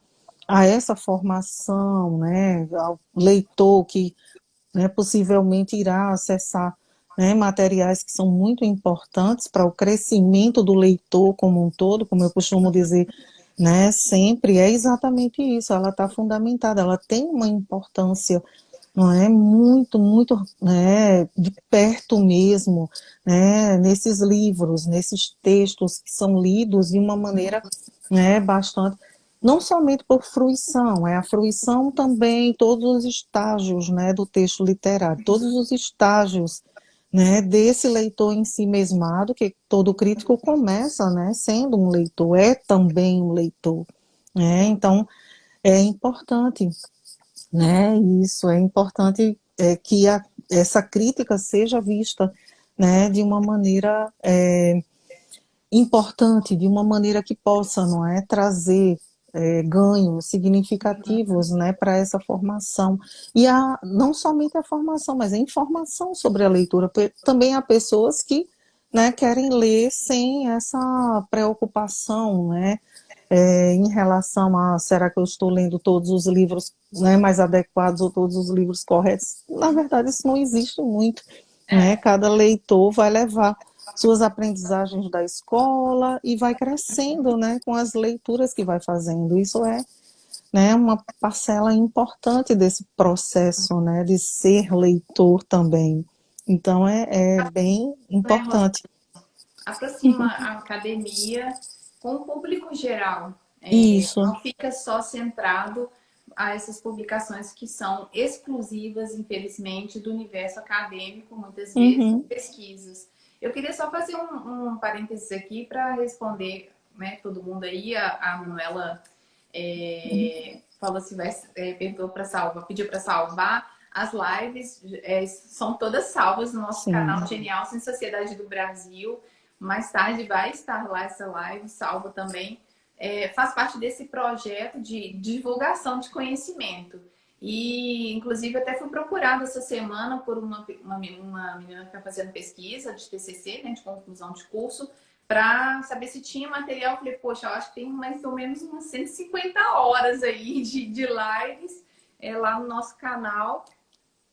a essa formação, né? Ao leitor que, né, possivelmente irá acessar, né, materiais que são muito importantes para o crescimento do leitor como um todo, como eu costumo dizer, né, sempre é exatamente isso, ela está fundamentada, ela tem uma importância, não é, muito, muito, né, de perto mesmo, né, nesses livros, nesses textos que são lidos de uma maneira, né, bastante, não somente por fruição, é a fruição também em todos os estágios, né, do texto literário, todos os estágios, né, desse leitor em si mesmado, que todo crítico começa, né, sendo um leitor, é também um leitor, né, então é importante, né, isso é importante, que essa crítica seja vista, né, de uma maneira importante, de uma maneira que possa, não é, trazer ganhos significativos, né, para essa formação. E não somente a formação, mas a informação sobre a leitura. Também há pessoas que, né, querem ler sem essa preocupação, né, em relação a será que eu estou lendo todos os livros, né, mais adequados ou todos os livros corretos. Na verdade, isso não existe muito, né? É, Cada leitor vai levar suas aprendizagens da escola e vai crescendo, né, com as leituras que vai fazendo. Isso é, né, uma parcela importante desse processo, né, de ser leitor também. Então é bem né, Rosa? importante. Aproxima a academia com o público geral. Isso. Não fica só centrado a essas publicações que são exclusivas, infelizmente, do universo acadêmico, muitas vezes, Uhum. pesquisas. Eu queria só fazer um parênteses aqui para responder, né, todo mundo aí. A Manuela falou se vai, perguntou para salvar, pediu para salvar. As lives são todas salvas no nosso canal Sim. Genial Sem Sociedade do Brasil. Mais tarde vai estar lá essa live, salva também. Faz parte desse projeto de divulgação de conhecimento. E, inclusive, até fui procurada essa semana por uma menina que está fazendo pesquisa de TCC, né, de conclusão de curso, para saber se tinha material. Eu falei, poxa, eu acho que tem mais ou menos umas 150 horas aí de lives lá no nosso canal.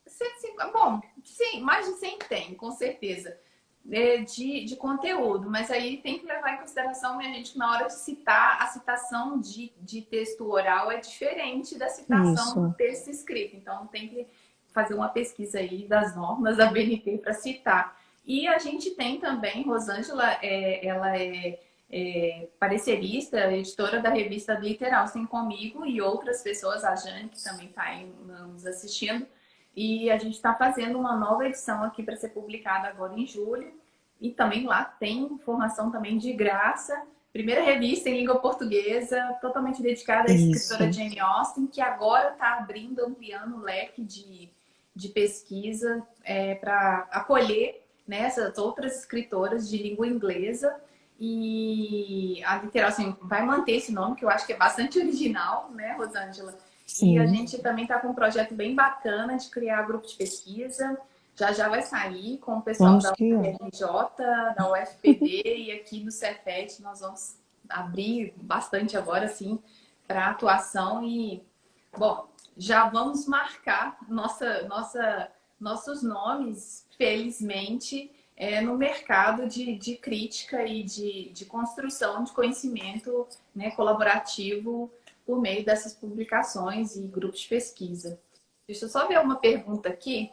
150, bom, sim, mais de 100 tem, com certeza, de conteúdo, mas aí tem que levar em consideração, minha gente, que na hora de citar, a citação de texto oral é diferente da citação do Isso. texto escrito, então tem que fazer uma pesquisa aí das normas da BNT para citar. E a gente tem também, Rosângela, ela é parecerista, editora da revista Literal Sem Comigo, e outras pessoas, a Jane, que também está aí nos assistindo, e a gente está fazendo uma nova edição aqui para ser publicada agora em julho. E também lá tem informação também de graça. Primeira revista em língua portuguesa, totalmente dedicada à escritora Isso. Jane Austen, que agora está abrindo, ampliando o leque de pesquisa para acolher, né, essas outras escritoras de língua inglesa. E a Literal, assim, vai manter esse nome, que eu acho que é bastante original, né, Rosângela? E a Sim. gente também está com um projeto bem bacana de criar grupo de pesquisa. Já já vai sair com o pessoal Vamos da criar. UFRJ, da UFPB e aqui do Cefet. Nós vamos abrir bastante agora, sim, para atuação. E, bom, já vamos marcar nossos nomes, felizmente, no mercado de crítica e de construção de conhecimento, né, colaborativo por meio dessas publicações e grupos de pesquisa. Deixa eu só ver uma pergunta aqui.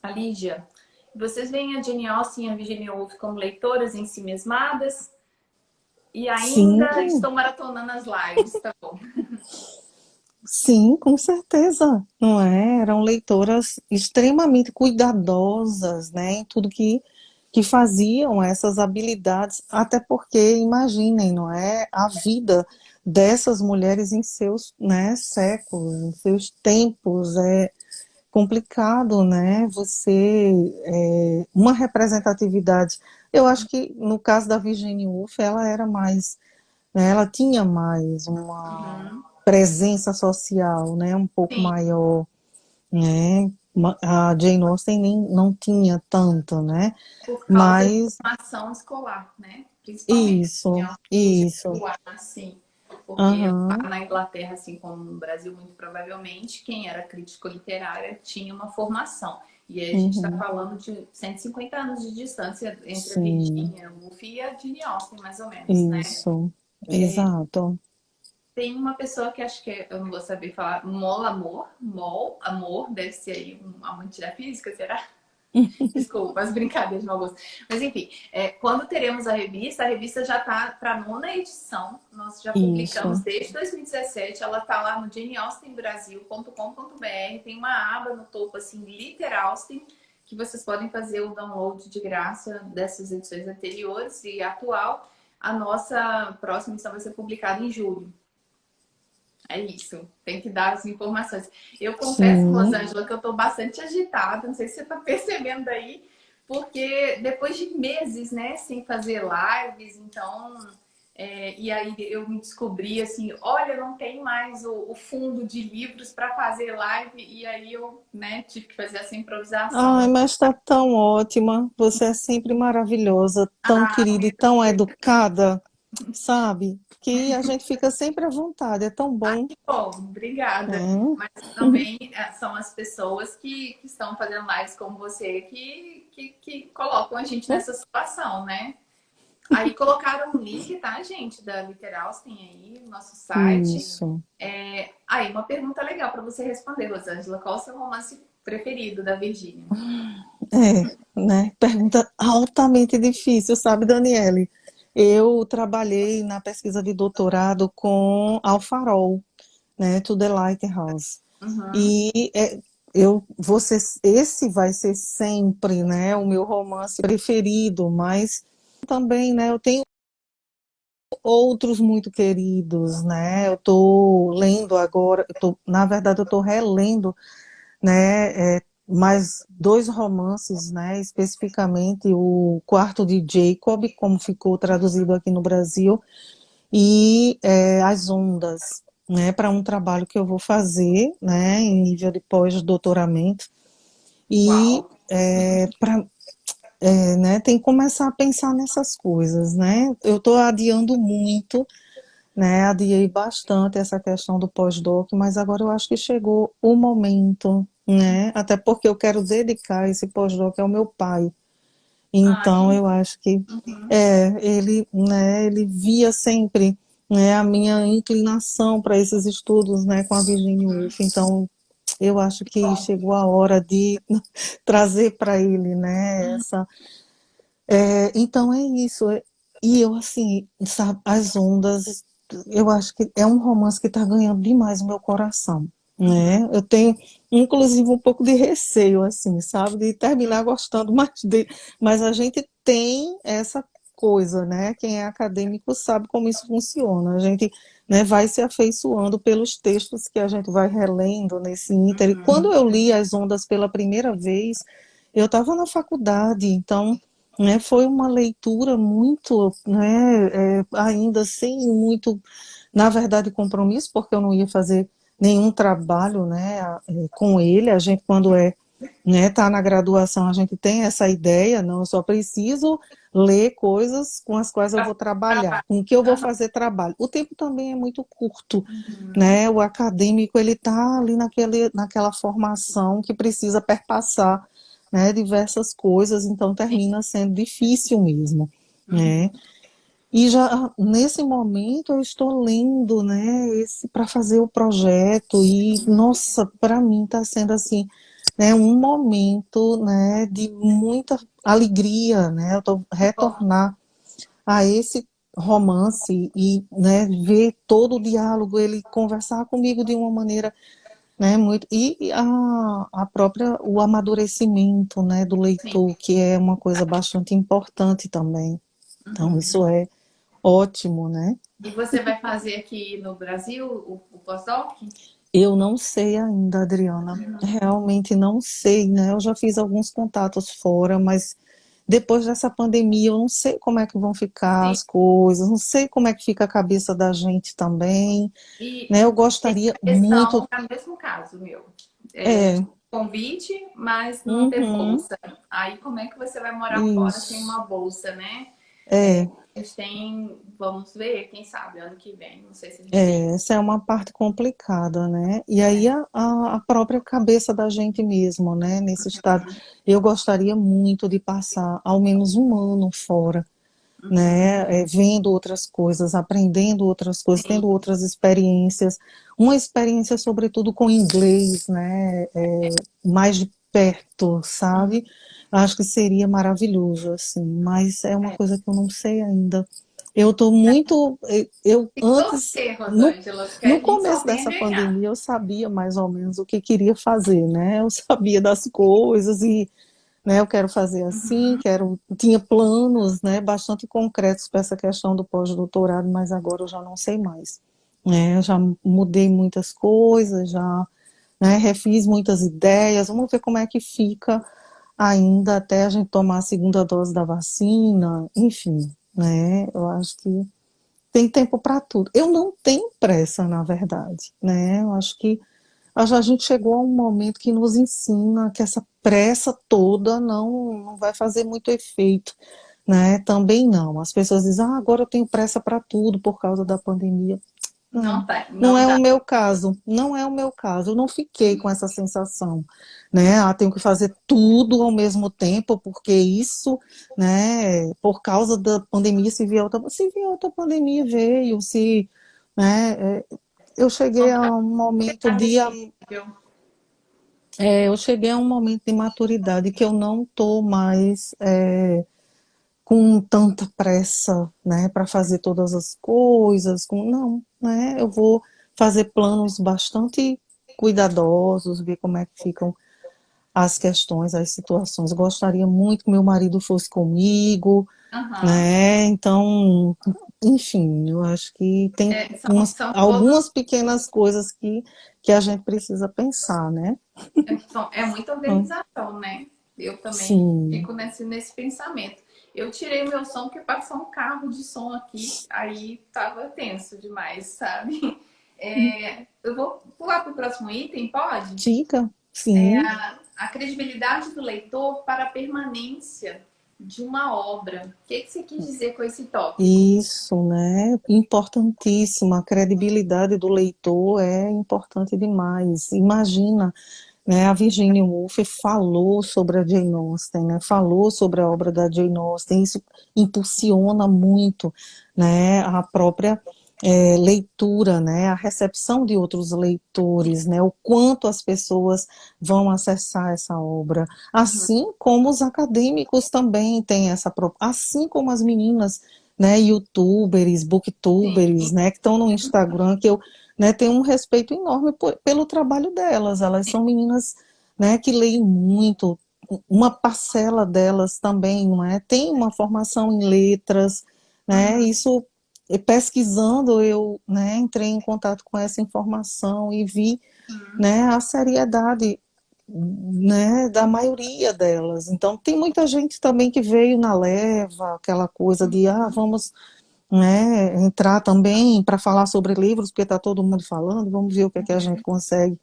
A Lídia, vocês veem a Jane Austen e a Virginia Woolf como leitoras em si mesmadas? E Sim, ainda estou maratonando as lives, tá bom? sim, com certeza, não é? Eram leitoras extremamente cuidadosas, né, em tudo que faziam essas habilidades, até porque, imaginem, não é? A vida dessas mulheres em seus, né, séculos, em seus tempos, é complicado, né? Uma representatividade. Eu acho que no caso da Virginia Woolf, ela era mais, né, ela tinha mais uma Uhum. presença social, né, um pouco Sim, maior, né? A Jane Austen nem, não tinha tanto, né? por causa de Mas formação escolar, né? Principalmente. isso, Eu já isso, atuar assim, porque aham, lá na Inglaterra, assim como no Brasil, muito provavelmente, quem era crítico literário tinha uma formação. E aí a gente está uhum, falando de 150 anos de distância entre a sim, Virginia Woolf e a Jane Austen, mais ou menos, né? isso, exato, Tem uma pessoa que acho que eu não vou saber falar, Mol Amor, Mol Amor, deve ser aí um amante da física, será? Desculpa, as brincadeiras de mau gosto. Mas enfim, quando teremos a revista já está para a nona edição. Nós já publicamos isso, desde 2017. Ela está lá no janeaustenbrasil.com.br. Tem uma aba no topo assim, Liter Austen, que vocês podem fazer o download de graça dessas edições anteriores e atual. A nossa próxima edição vai ser publicada em julho. É isso, tem que dar as informações. Eu confesso, sim. Rosângela, que eu estou bastante agitada, não sei se você está percebendo aí, porque depois de meses, né, sem fazer lives, então, e aí eu me descobri assim, olha, não tem mais o fundo de livros para fazer live, e aí eu, né, tive que fazer essa improvisação. Ai, mas está tão ótima. Você é sempre maravilhosa, tão Ah, querida e tão educada, sabe? Que a gente fica sempre à vontade. É tão bom, bom, obrigada. né? Mas também são as pessoas que estão fazendo lives como você que colocam a gente nessa situação, né? Aí colocaram um link, tá, gente, da Literal, tem aí o nosso site. Isso. Aí, uma pergunta legal para você responder, Rosângela. Qual o seu romance preferido da Virgínia? É, né? Pergunta altamente difícil, sabe, Daniele? Eu trabalhei na pesquisa de doutorado com Ao Farol, né? To the Lighthouse. Uhum. E esse vai ser sempre, né, o meu romance preferido, mas também, né, eu tenho outros muito queridos, né? Eu estou lendo agora, na verdade, eu estou relendo, né, mais dois romances, né, especificamente o Quarto de Jacob, como ficou traduzido aqui no Brasil, e As Ondas, né, para um trabalho que eu vou fazer, né, em nível de pós-doutoramento, e Uau! né, tem que começar a pensar nessas coisas, né? Eu estou adiando muito, né? Adiei bastante essa questão do pós-doc, mas agora eu acho que chegou o momento, né? Até porque eu quero dedicar esse pós-doc ao meu pai. Ah, Então que... eu acho que Uhum. ele, né? Ele via sempre, né? A minha inclinação para esses estudos, né? Com a Virginia Woolf. Então eu acho que Bom. chegou a hora de trazer para ele, né? Então é isso. E eu, assim, sabe, As Ondas, eu acho que é um romance que está ganhando demais o meu coração, Uhum. né? Eu tenho, inclusive, um pouco de receio, assim, sabe, de terminar gostando mais dele. Mas a gente tem essa coisa, né? Quem é acadêmico sabe como isso funciona. A gente, né, vai se afeiçoando pelos textos que a gente vai relendo nesse ínter. E quando Uhum. eu li As Ondas pela primeira vez, eu estava na faculdade, então, né, foi uma leitura muito, né, ainda sem muito, na verdade, compromisso, porque eu não ia fazer nenhum trabalho, né, com ele. A gente, quando né, tá na graduação, a gente tem essa ideia, não, eu só preciso ler coisas com as quais eu vou trabalhar, com que eu vou fazer trabalho. O tempo também é muito curto, Uhum. né? O acadêmico, ele está ali naquela formação que precisa perpassar, né, diversas coisas, então termina sendo difícil mesmo, né? Uhum. E já nesse momento eu estou lendo, né, esse para fazer o projeto e nossa, para mim está sendo assim, né, um momento, né, de muita alegria, né? Eu tô Bom. retornar a esse romance e, né, ver todo o diálogo, ele conversar comigo de uma maneira, né, muito e a própria o amadurecimento, né, do Sim. leitor, que é uma coisa bastante importante também. Então Uhum. isso é ótimo, né? E você vai fazer aqui no Brasil o pós-doc? Eu não sei ainda, Adriana. Realmente não sei, né? Eu já fiz alguns contatos fora, mas depois dessa pandemia eu não sei como é que vão ficar Sim. as coisas, não sei como é que fica a cabeça da gente também, E né? Eu essa gostaria questão muito, é o mesmo caso, meu. É, é, convite, mas não ter uhum, bolsa. Aí como é que você vai morar fora sem isso, uma bolsa, né? é, A gente tem, vamos ver, quem sabe, ano que vem. Não sei se a gente tem. essa é uma parte complicada, né? E aí a própria cabeça da gente mesmo, né? Nesse estado, eu gostaria muito de passar ao menos um ano fora, né, vendo outras coisas, aprendendo outras coisas, tendo outras experiências, uma experiência sobretudo com inglês, né, mais de perto, sabe? Acho que seria maravilhoso, assim, mas é uma coisa que eu não sei ainda. Eu estou muito, eu Tem que antes, torcer, no, Rosângela, porque no a gente só começo tem a dessa ganhar. pandemia, eu sabia mais ou menos o que queria fazer, né? Eu sabia das coisas e, né, eu quero fazer assim, quero, tinha planos, né, bastante concretos para essa questão do pós-doutorado, mas agora eu já não sei mais, né, eu já mudei muitas coisas, já, né, refiz muitas ideias, vamos ver como é que fica ainda até a gente tomar a segunda dose da vacina, enfim, né, eu acho que tem tempo para tudo. Eu não tenho pressa, na verdade, né, eu acho que a gente chegou a um momento que nos ensina que essa pressa toda não vai fazer muito efeito, né? Também não. As pessoas dizem, ah, agora eu tenho pressa para tudo por causa da pandemia. Não, Não tem, não não é o dá. meu caso, não é o meu caso. Eu não fiquei com essa sensação, né? Ah, tenho que fazer tudo ao mesmo tempo, porque isso, né? Por causa da pandemia, se vier outra pandemia veio, se, né? Eu cheguei a um momento de Irreversível. eu cheguei a um momento de maturidade que eu não estou mais com tanta pressa, né, para fazer todas as coisas, não, né, eu vou fazer planos bastante cuidadosos, ver como é que ficam as questões, as situações. Gostaria muito que meu marido fosse comigo, Aham. né, então, enfim, eu acho que tem É, são todos. algumas pequenas coisas que a gente precisa pensar, né? É muita Então, organização, né? Eu também sim. fico nesse pensamento. Eu tirei meu som porque passou um carro de som aqui, aí tava tenso demais, sabe? Eu vou pular para o próximo item, pode? Diga, sim, A credibilidade do leitor para a permanência de uma obra. O que você quis dizer com esse tópico? isso, né? Importantíssima. A credibilidade do leitor é importante demais. Imagina, né? A Virginia Woolf falou sobre a Jane Austen, né? Falou sobre a obra da Jane Austen. Isso impulsiona muito, né? A própria leitura, né? A recepção de outros leitores, né? O quanto as pessoas vão acessar essa obra, Uhum. assim como os acadêmicos também têm assim como as meninas, né? YouTubers, Sim, booktubers, né? Que estão no Instagram, que eu, né, tenho um respeito enorme pelo trabalho delas. Elas são meninas, né? Que leem muito. Uma parcela delas também, não é? Tem uma formação em letras, né? Isso pesquisando, eu, né, entrei em contato com essa informação e vi, né, a seriedade, né, da maioria delas. Então, tem muita gente também que veio na leva, aquela coisa de, ah, vamos, né, entrar também para falar sobre livros, porque está todo mundo falando, vamos ver o que é que a gente consegue,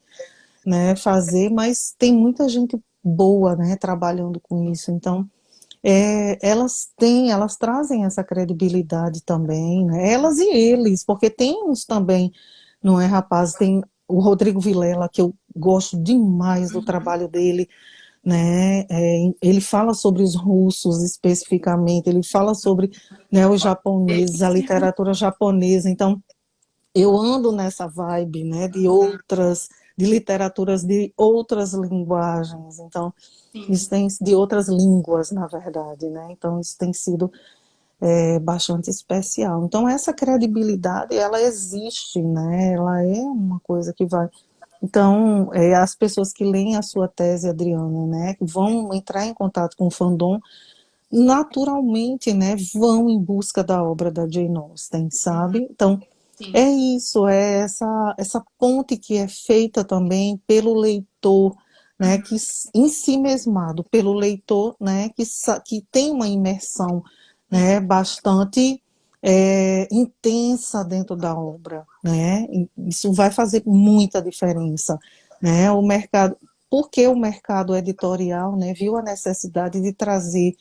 né, fazer, mas tem muita gente boa, né, trabalhando com isso. Então, elas trazem essa credibilidade também, né? Elas e eles, porque tem uns também, não é, rapaz? Tem o Rodrigo Vilela, que eu gosto demais do trabalho dele, né? Ele fala sobre os russos especificamente, ele fala sobre, né, os japoneses, a delícia. literatura japonesa. Então, eu ando nessa vibe, né, de literaturas de outras linguagens. Então, Sim. isso tem de outras línguas, na verdade, né? Então isso tem sido bastante especial. Então, essa credibilidade, ela existe, né? Ela é uma coisa que vai... Então, as pessoas que leem a sua tese, Adriana, né, vão entrar em contato com o fandom, naturalmente, né, vão em busca da obra da Jane Austen, Uhum. sabe? Então, é Sim. isso, é essa ponte que é feita também pelo leitor, né, Uhum. que em si mesmado, pelo leitor, né, que tem uma imersão, Sim. né, bastante intensa dentro da obra, né? Isso vai fazer muita diferença, né? O mercado, porque o mercado editorial, né, viu a necessidade de trazer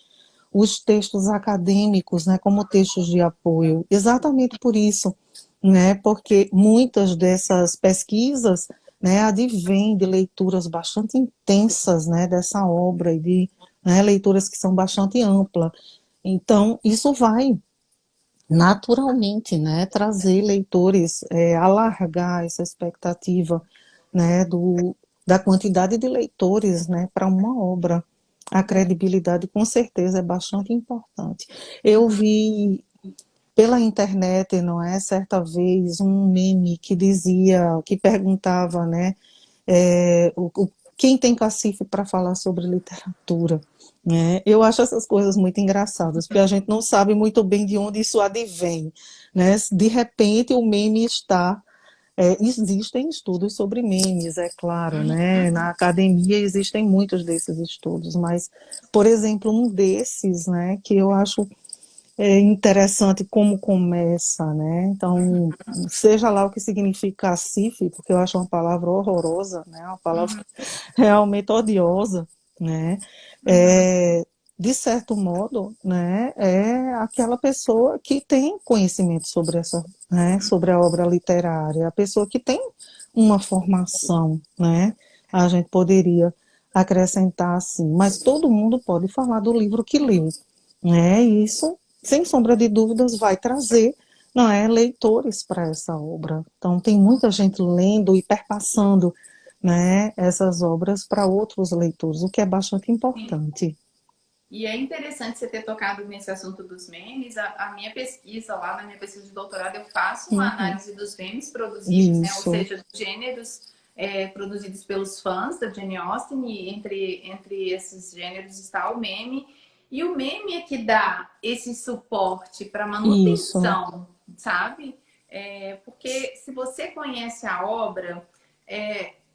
os textos acadêmicos, né, como textos de apoio, exatamente por isso, né, porque muitas dessas pesquisas, né, advêm de leituras bastante intensas, né, dessa obra e de, né, leituras que são bastante amplas. Então, isso vai naturalmente, né, trazer leitores, alargar essa expectativa, né, da quantidade de leitores, né, para uma obra. A É. credibilidade, com certeza, é bastante importante. Eu Uhum. vi pela internet, não é, certa vez, um meme que dizia, que perguntava, né, quem tem cacife para falar sobre literatura, né? Eu acho essas coisas muito engraçadas, porque a gente não sabe muito bem de onde isso advém, né? De repente o meme está existem estudos sobre memes, é claro, né? Uhum. Na academia existem muitos desses estudos, mas, por exemplo, um desses, né, que eu acho interessante como começa, né? Então, seja lá o que significa cacife, porque eu acho uma palavra horrorosa, né? Uma palavra Uhum. realmente odiosa, né? Uhum. De certo modo, né, é aquela pessoa que tem conhecimento sobre essa, né, sobre a obra literária, a pessoa que tem uma formação, né? A gente poderia acrescentar assim, mas todo mundo pode falar do livro que leu, né? E isso, sem sombra de dúvidas, vai trazer, não é, leitores para essa obra. Então tem muita gente lendo e perpassando, né, essas obras para outros leitores, o que é bastante Sim. importante. E é interessante você ter tocado nesse assunto dos memes. A minha pesquisa lá, na minha pesquisa de doutorado, eu faço uma Uhum. análise dos memes produzidos, né? Ou Isso, seja, dos gêneros produzidos pelos fãs da Jane Austen, e entre esses gêneros está o meme. E o meme é que dá esse suporte para isso, manutenção, sabe? Porque se você conhece a obra,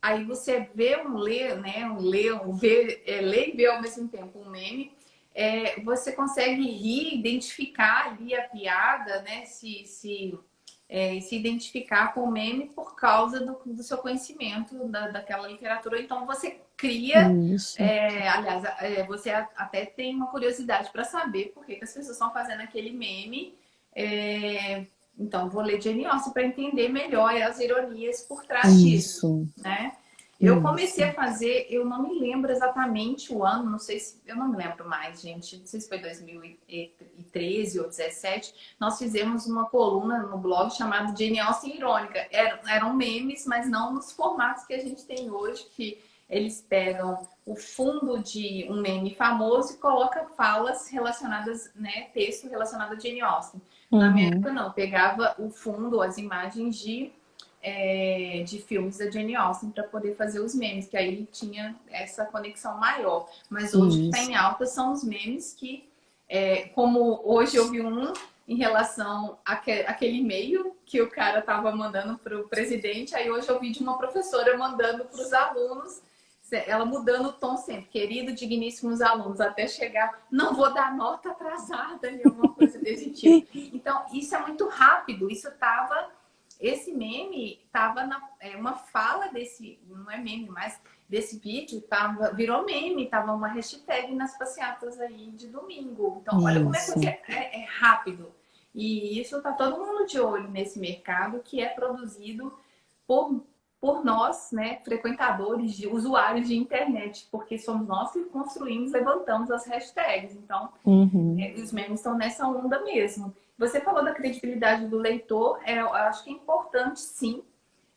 aí você vê lê e vê ao mesmo tempo um meme, você consegue rir, identificar ali a piada, né? Se identificar com o meme por causa do seu conhecimento daquela literatura. Então você cria, isso, aliás, você até tem uma curiosidade para saber por que as pessoas estão fazendo aquele meme. Então vou ler Jane Austen para entender melhor as ironias por trás disso, isso, né? Eu comecei a isso. fazer, eu não me lembro exatamente o ano, não sei se, eu não me lembro mais, gente, não sei se foi 2013 ou 2017, nós fizemos uma coluna no blog chamada Jane Austen Irônica. Eram memes, mas não nos formatos que a gente tem hoje, que eles pegam o fundo de um meme famoso e colocam falas relacionadas, né, texto relacionado a Jane Austen. Na minha Uhum. época, não, pegava o fundo, as imagens de filmes da Jane Austen para poder fazer os memes, que aí tinha essa conexão maior. Mas hoje o que está Isso, em alta são os memes que, como hoje eu vi um em relação àquele e-mail que o cara estava mandando para o presidente, aí hoje eu vi de uma professora mandando para os alunos, ela mudando o tom sempre, querido, digníssimos alunos, até chegar, não vou dar nota atrasada, nem alguma coisa desse tipo. Então, isso é muito rápido, esse meme estava uma fala desse, não é meme, mas desse vídeo virou meme, estava uma hashtag nas passeatas aí de domingo. Então, olha como é que isso, é rápido. E isso tá todo mundo de olho nesse mercado que é produzido por, por nós, né, frequentadores, usuários de internet, porque somos nós que construímos, levantamos as hashtags. Então, uhum. os memes estão nessa onda mesmo. Você falou da credibilidade do leitor, eu acho que é importante, sim,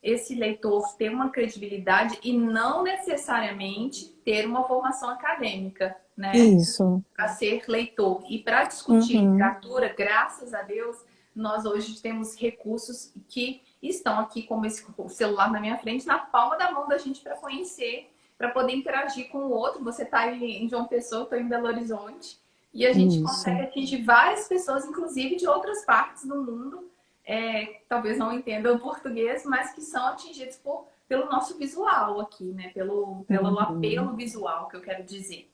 esse leitor ter uma credibilidade e não necessariamente ter uma formação acadêmica, né? Isso. Para ser leitor. E para discutir Uhum. literatura, graças a Deus, nós hoje temos recursos que estão aqui, como esse celular na minha frente, na palma da mão da gente para conhecer, para poder interagir com o outro. Você está em João Pessoa, eu estou em Belo Horizonte, e a gente consegue Isso. atingir várias pessoas, inclusive de outras partes do mundo, talvez não entendam o português, mas que são atingidos pelo nosso visual aqui, né? Pelo Uhum. apelo visual, que eu quero dizer.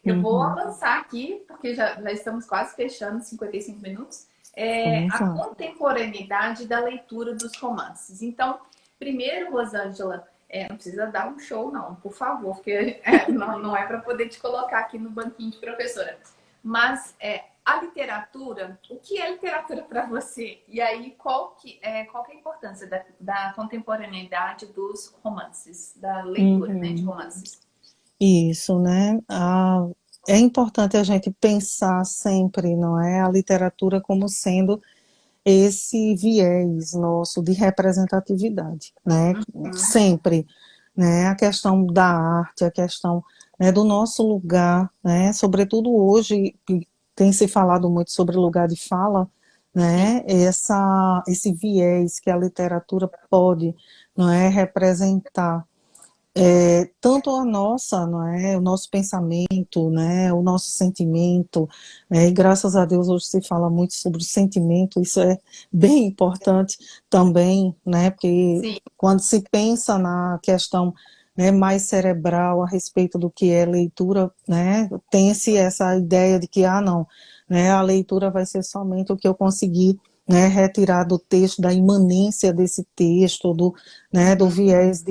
Eu vou Uhum. avançar aqui, porque já estamos quase fechando 55 minutos. Vamos A lá. contemporaneidade da leitura dos romances. Então, primeiro, Rosângela, não precisa dar um show, não, por favor, porque não é para poder te colocar aqui no banquinho de professora. Mas a literatura, o que é literatura para você? E aí, qual que é a importância da contemporaneidade dos romances, da leitura, né, de Uhum. romances? Isso, né? É importante a gente pensar sempre, não é, a literatura como sendo esse viés nosso de representatividade, né? Uhum. Sempre, né? A questão da arte, a questão, né, do nosso lugar, né? Sobretudo hoje, que tem se falado muito sobre lugar de fala, Sim. né? Esse viés que a literatura pode, não é, representar tanto a nossa, não é, o nosso pensamento, né, o nosso sentimento, e graças a Deus hoje se fala muito sobre o sentimento, isso é bem importante também, né, porque Sim. quando se pensa na questão, né, mais cerebral a respeito do que é leitura, né, tem-se essa ideia de que, não, né, a leitura vai ser somente o que eu conseguir, né, retirar do texto, da imanência desse texto, né, do Uhum. viés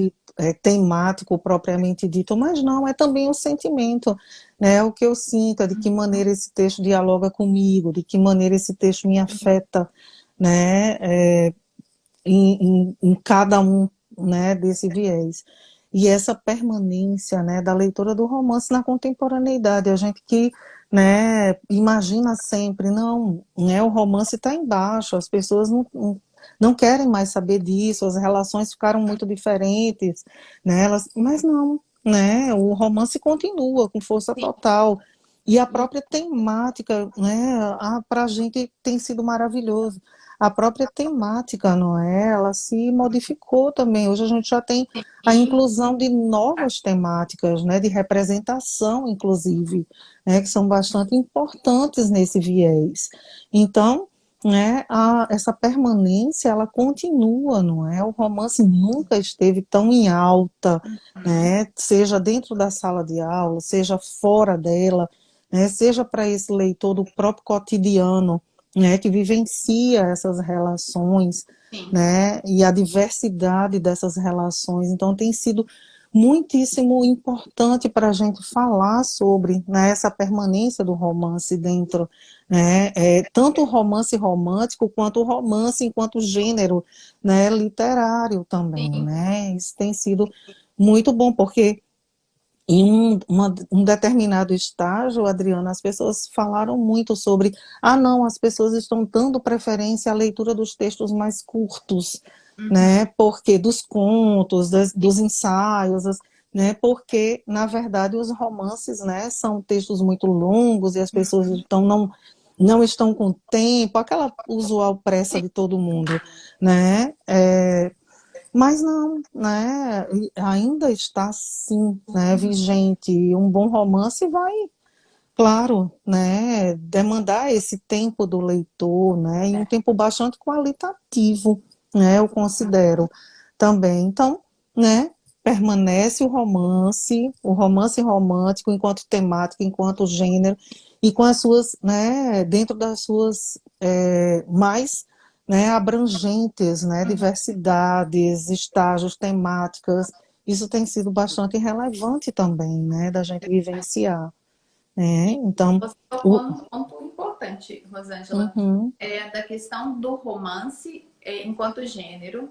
temático propriamente dito, mas não, é também o sentimento, né, o que eu sinto, de que maneira esse texto dialoga comigo, de que maneira esse texto me afeta, né, em cada um, né, desse viés. E essa permanência, né, da leitura do romance na contemporaneidade, a gente que, né, imagina sempre, não, né, o romance está embaixo, as pessoas não querem mais saber disso, as relações ficaram muito diferentes, né, mas não, né, o romance continua com força Sim. total, e a E, própria temática, né, para a gente tem sido maravilhoso. A própria temática, não é? Ela se modificou também. Hoje a gente já tem a e inclusão de novas temáticas, né, de representação, inclusive, né, que são bastante importantes nesse viés. Então, né, essa permanência, ela continua, não é? O romance nunca esteve tão em alta, né, seja dentro da sala de aula, seja fora dela, né, seja para esse leitor do próprio cotidiano, né, que vivencia essas relações, sim. né, e a diversidade dessas relações. Então, tem sido muitíssimo importante para a gente falar sobre, né, essa permanência do romance dentro, né, tanto o romance romântico quanto o romance enquanto gênero, né, literário também, Sim. né. Isso tem sido muito bom, porque em um determinado estágio, Adriana, as pessoas falaram muito sobre, não, as pessoas estão dando preferência à leitura dos textos mais curtos, né, Uhum. porque dos contos, dos ensaios, né, porque, na verdade, os romances, né, são textos muito longos e as pessoas não estão com tempo, aquela usual pressa de todo mundo, né, mas não, né, ainda está sim, né, vigente. E um bom romance vai, claro, né, demandar esse tempo do leitor, né, e um tempo bastante qualitativo, né, eu considero também. Então, né, permanece o romance romântico enquanto temática, enquanto gênero, e com as suas, né, dentro das suas mais, né, abrangentes, né, diversidades, estágios, temáticas. Isso tem sido bastante relevante também, né, da gente vivenciar, né? E Então, você tocou o, num ponto importante, Rosângela, uhum, da questão do romance enquanto gênero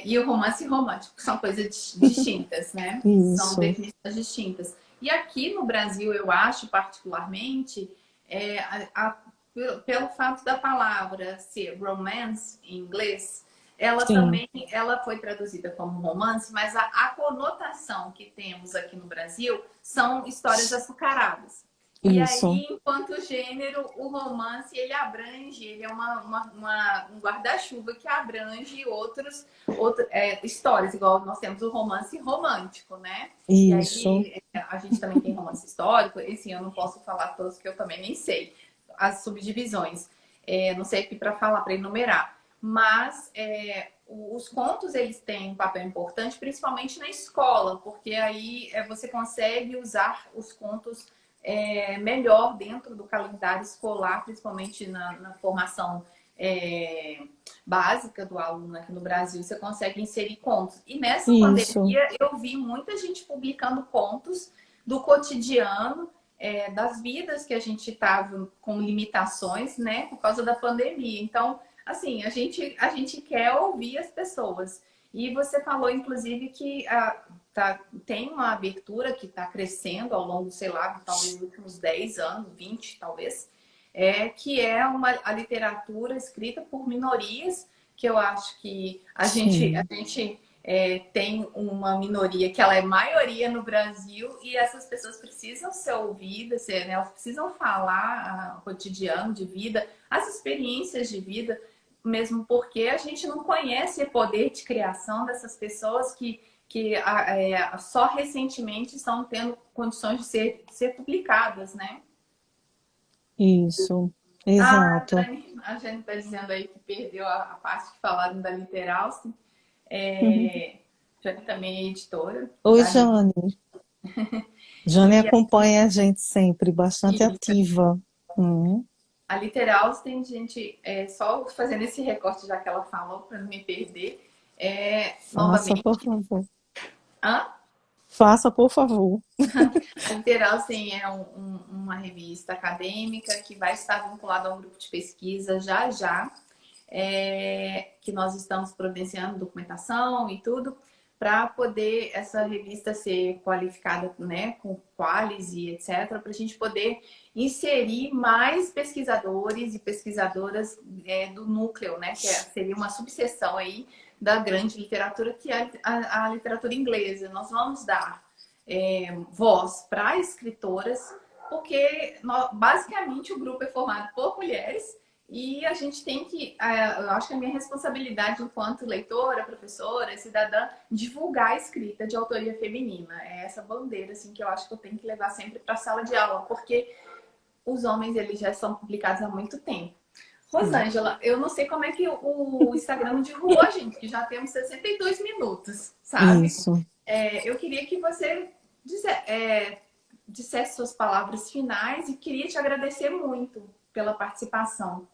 e o romance romântico, são coisas distintas, né? São isso, definições distintas. E aqui no Brasil, eu acho particularmente, é, a- a- pelo fato da palavra ser romance em inglês, ela sim, também, ela foi traduzida como romance, mas a conotação que temos aqui no Brasil são histórias açucaradas. E isso, aí, enquanto gênero, o romance ele abrange, ele é um guarda-chuva que abrange histórias, igual nós temos o romance romântico, né? E isso, aí a gente também tem romance histórico. Esse eu não posso falar todos que eu também nem sei as subdivisões. Não sei aqui para falar, para enumerar. Mas os contos eles têm um papel importante, principalmente na escola, porque aí você consegue usar os contos melhor dentro do calendário escolar, principalmente na formação é, básica do aluno aqui no Brasil, você consegue inserir contos. E nessa isso, pandemia eu vi muita gente publicando contos do cotidiano, das vidas que a gente estava com limitações, né, por causa da pandemia. Então, assim, a gente quer ouvir as pessoas. E você falou, inclusive, que tem uma abertura que está crescendo ao longo, sei lá, talvez dos últimos 10 anos, 20 talvez, que é a literatura escrita por minorias, que eu acho que a sim, gente tem uma minoria que ela é maioria no Brasil e essas pessoas precisam ser ouvidas, né, elas precisam falar o cotidiano de vida, as experiências de vida, mesmo porque a gente não conhece o poder de criação dessas pessoas que só recentemente estão tendo condições de ser publicadas, né? isso, Ah, exato. a Jane está dizendo aí que perdeu a parte que falaram da Literalce. Jane também é editora Oi, da Jane. Jane e acompanha a gente sempre, bastante e ativa. Hum, a Literalce tem gente, só fazendo esse recorte já que ela falou para não me perder, faça, por novamente. favor. Hã? Faça, por favor. A Literal, sim, é uma revista acadêmica que vai estar vinculada a um grupo de pesquisa já já, que nós estamos providenciando documentação e tudo, para poder essa revista ser qualificada, né, com qualis e etc., para a gente poder inserir mais pesquisadores e pesquisadoras do núcleo, né, que seria uma subseção aí da grande literatura, que é a literatura inglesa. Nós vamos dar voz para escritoras, porque basicamente o grupo é formado por mulheres e a gente tem que, eu acho que a minha responsabilidade enquanto leitora, professora, cidadã, divulgar a escrita de autoria feminina. É essa bandeira assim que eu acho que eu tenho que levar sempre para a sala de aula, porque os homens eles já são publicados há muito tempo. Sim, Rosângela, eu não sei como é que o Instagram não divulgou a gente, que já temos 62 minutos, sabe? isso. Eu queria que você dissesse suas palavras finais e queria te agradecer muito pela participação.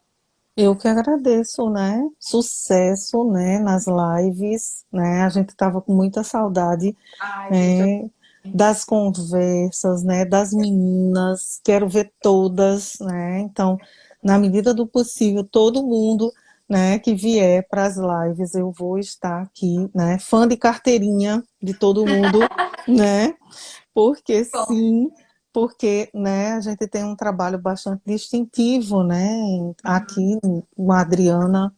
Eu que agradeço, né? Sucesso, né, nas lives, né? A gente estava com muita saudade, Ai, gente, eu né, das conversas, né, das meninas. Quero ver todas, né? Então, na medida do possível, todo mundo, né, que vier para as lives, eu vou estar aqui, né? Fã de carteirinha de todo mundo, né? Porque bom. sim, porque, né, a gente tem um trabalho bastante distintivo, né, Uhum. aqui com a Adriana,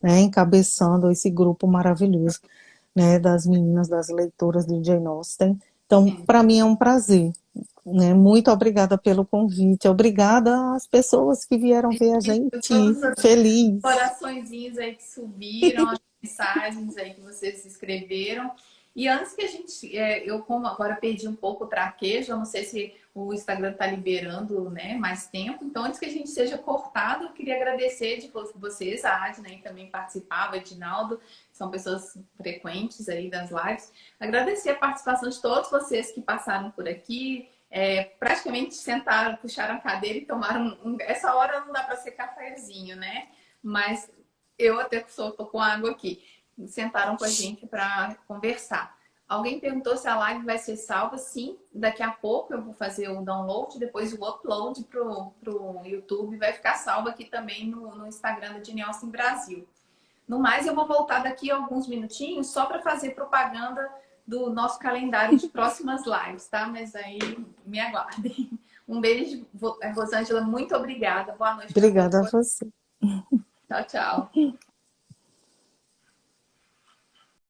né, encabeçando esse grupo maravilhoso, né, das meninas, das leitoras de Jane Austen. Então, Sim. para mim é um prazer, né, muito obrigada pelo convite, obrigada às pessoas que vieram ver a gente, Todos os feliz. coraçõezinhos aí que subiram, as mensagens aí que vocês escreveram. E antes que a gente, eu como agora perdi um pouco o traquejo, eu não sei se o Instagram está liberando, né, mais tempo. Então, antes que a gente seja cortado, eu queria agradecer de vocês, a Adna aí também participava, Edinaldo, são pessoas frequentes aí das lives. Agradecer a participação de todos vocês que passaram por aqui, praticamente sentaram, puxaram a cadeira e tomaram essa hora não dá para ser cafezinho, né? Mas eu até tô com água aqui. Sentaram com a gente para conversar. Alguém perguntou se a live vai ser salva. Sim, daqui a pouco eu vou fazer o download, depois o upload pro YouTube. Vai ficar salva aqui também no Instagram da Jane Austen Brasil. No mais, eu vou voltar daqui a alguns minutinhos só para fazer propaganda do nosso calendário de próximas lives, tá? Mas aí me aguardem. Um beijo, Rosângela, muito obrigada. Boa noite para todos. Obrigada a você. Tchau, tchau.